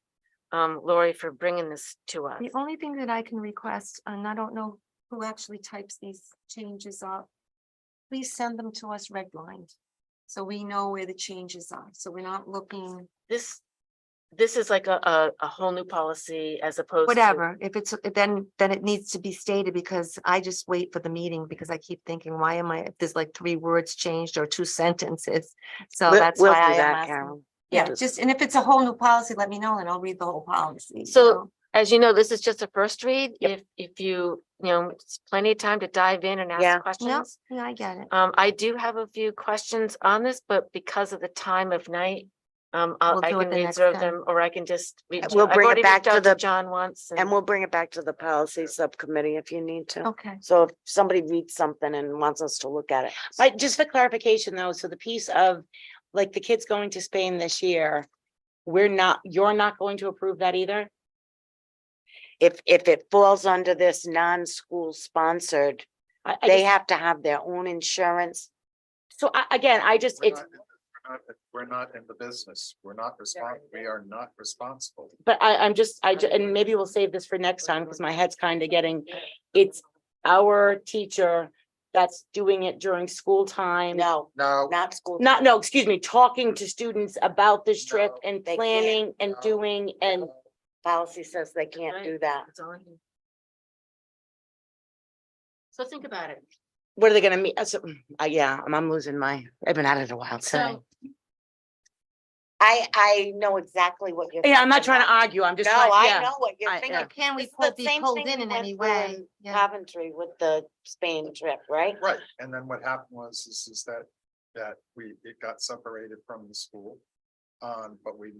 Lori for bringing this to us. The only thing that I can request, and I don't know who actually types these changes up, please send them to us redlined. So we know where the changes are. So we're not looking, This is like a whole new policy as opposed to. whatever, if it's, then it needs to be stated, because I just wait for the meeting because I keep thinking, why am I, if there's like 3 words changed or 2 sentences. So that's We'll why do I am that, asking. Carol. Yeah, do just, and if it's a whole new policy, let me know and I'll read the whole policy. So, as you know, this is just a first read. Yep. If you it's plenty of time to dive in and Yeah. ask Yep, questions. yeah, I get it. I do have a few questions on this, but because of the time of night, We'll I do it can the next reserve time. them, or I can just. We'll I've bring it already back reached to out the- John once. And we'll bring it back to the policy subcommittee if you need to. Okay. So if somebody reads something and wants us to look at it. Like, just for clarification though, so the piece of, like, the kids going to Spain this year, you're not going to approve that either? If it falls under this non-school sponsored, I they just- have to have their own insurance. So again, We're not in the business. We are not responsible. but and maybe we'll save this for next time, because my head's kind of getting, it's our teacher that's doing it during school time. No, No, not school. No, excuse me, talking to students about this trip and they can't. planning and doing and. Policy says they can't do that. It's on here. So think about it. What are they gonna meet? Yeah, I'm losing I've been at it a while, so. So I know exactly what you're. Yeah, I'm not thinking trying to about. argue, I'm just. No, trying- I yeah. know what you're I- thinking. yeah. Can we It's the be same pulled thing in we in went any through way? in Yeah. Coventry with the Spain trip, right? right. And then what happened is that it got separated from the school. But we,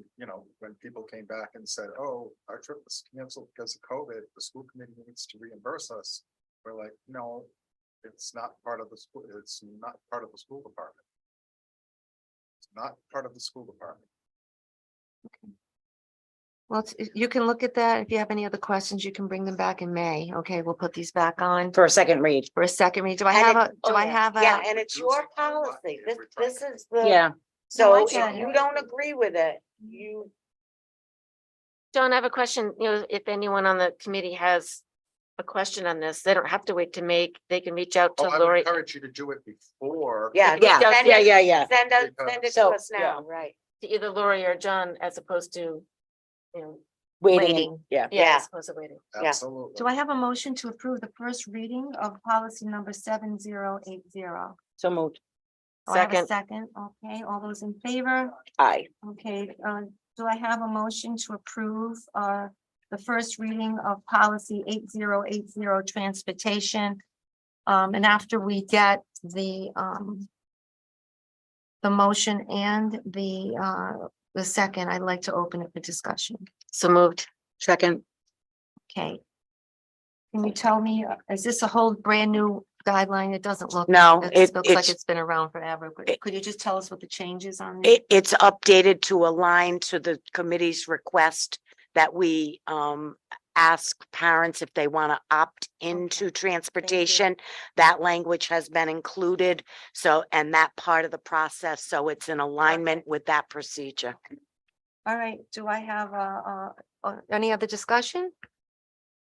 when people came back and said, oh, our trip was canceled because of COVID, the school committee needs to reimburse us. We're like, no, it's not part of the school. It's not part of the school department. It's not part of the school department. Well, you can look at that. If you have any other questions, you can bring them back in May. Okay, we'll put these back on For a second read. for a second read. Do I And have it- a, do I have a? Yeah, and it's your policy. This is the. Yeah, So I if get you it. don't agree with it, you. John, I have a question, if anyone on the committee has a question on this, they don't have to wait they can reach out to Oh, I would Lori. encourage you to do it before. Yeah. yeah, send yeah, it- yeah. Send it to So, us now, right? To either Lori or John, as opposed to, Waiting, yeah. yeah, as opposed to waiting. Yeah. Absolutely. Do I have a motion to approve the first reading of policy number 7080? So moved. Do I have a Second. second? Okay, all those in favor? Aye. Okay, do I have a motion to approve the first reading of policy 8080 transportation? And after we get the motion and the second, I'd like to open it for discussion. So moved. Second. Okay. Can you tell me, is this a whole brand new guideline? It doesn't look. No, It looks like it's- it's been around forever. Could you just tell us what the changes on? It's updated to align to the committee's request that we ask parents if they want to opt into transportation. That language has been included, so, and that part of the process, so it's in alignment with that procedure. All right, do I have any other discussion?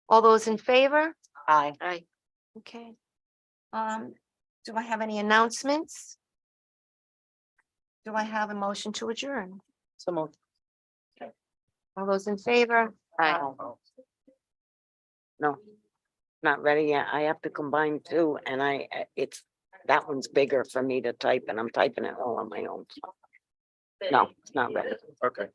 All those in favor? Aye. Aye. Okay. Do I have any announcements? Do I have a motion to adjourn? So moved. All those in favor? Aye. No, not ready yet. I have to combine two, and that one's bigger for me to type, and I'm typing it all on my own. No, it's not ready. Okay.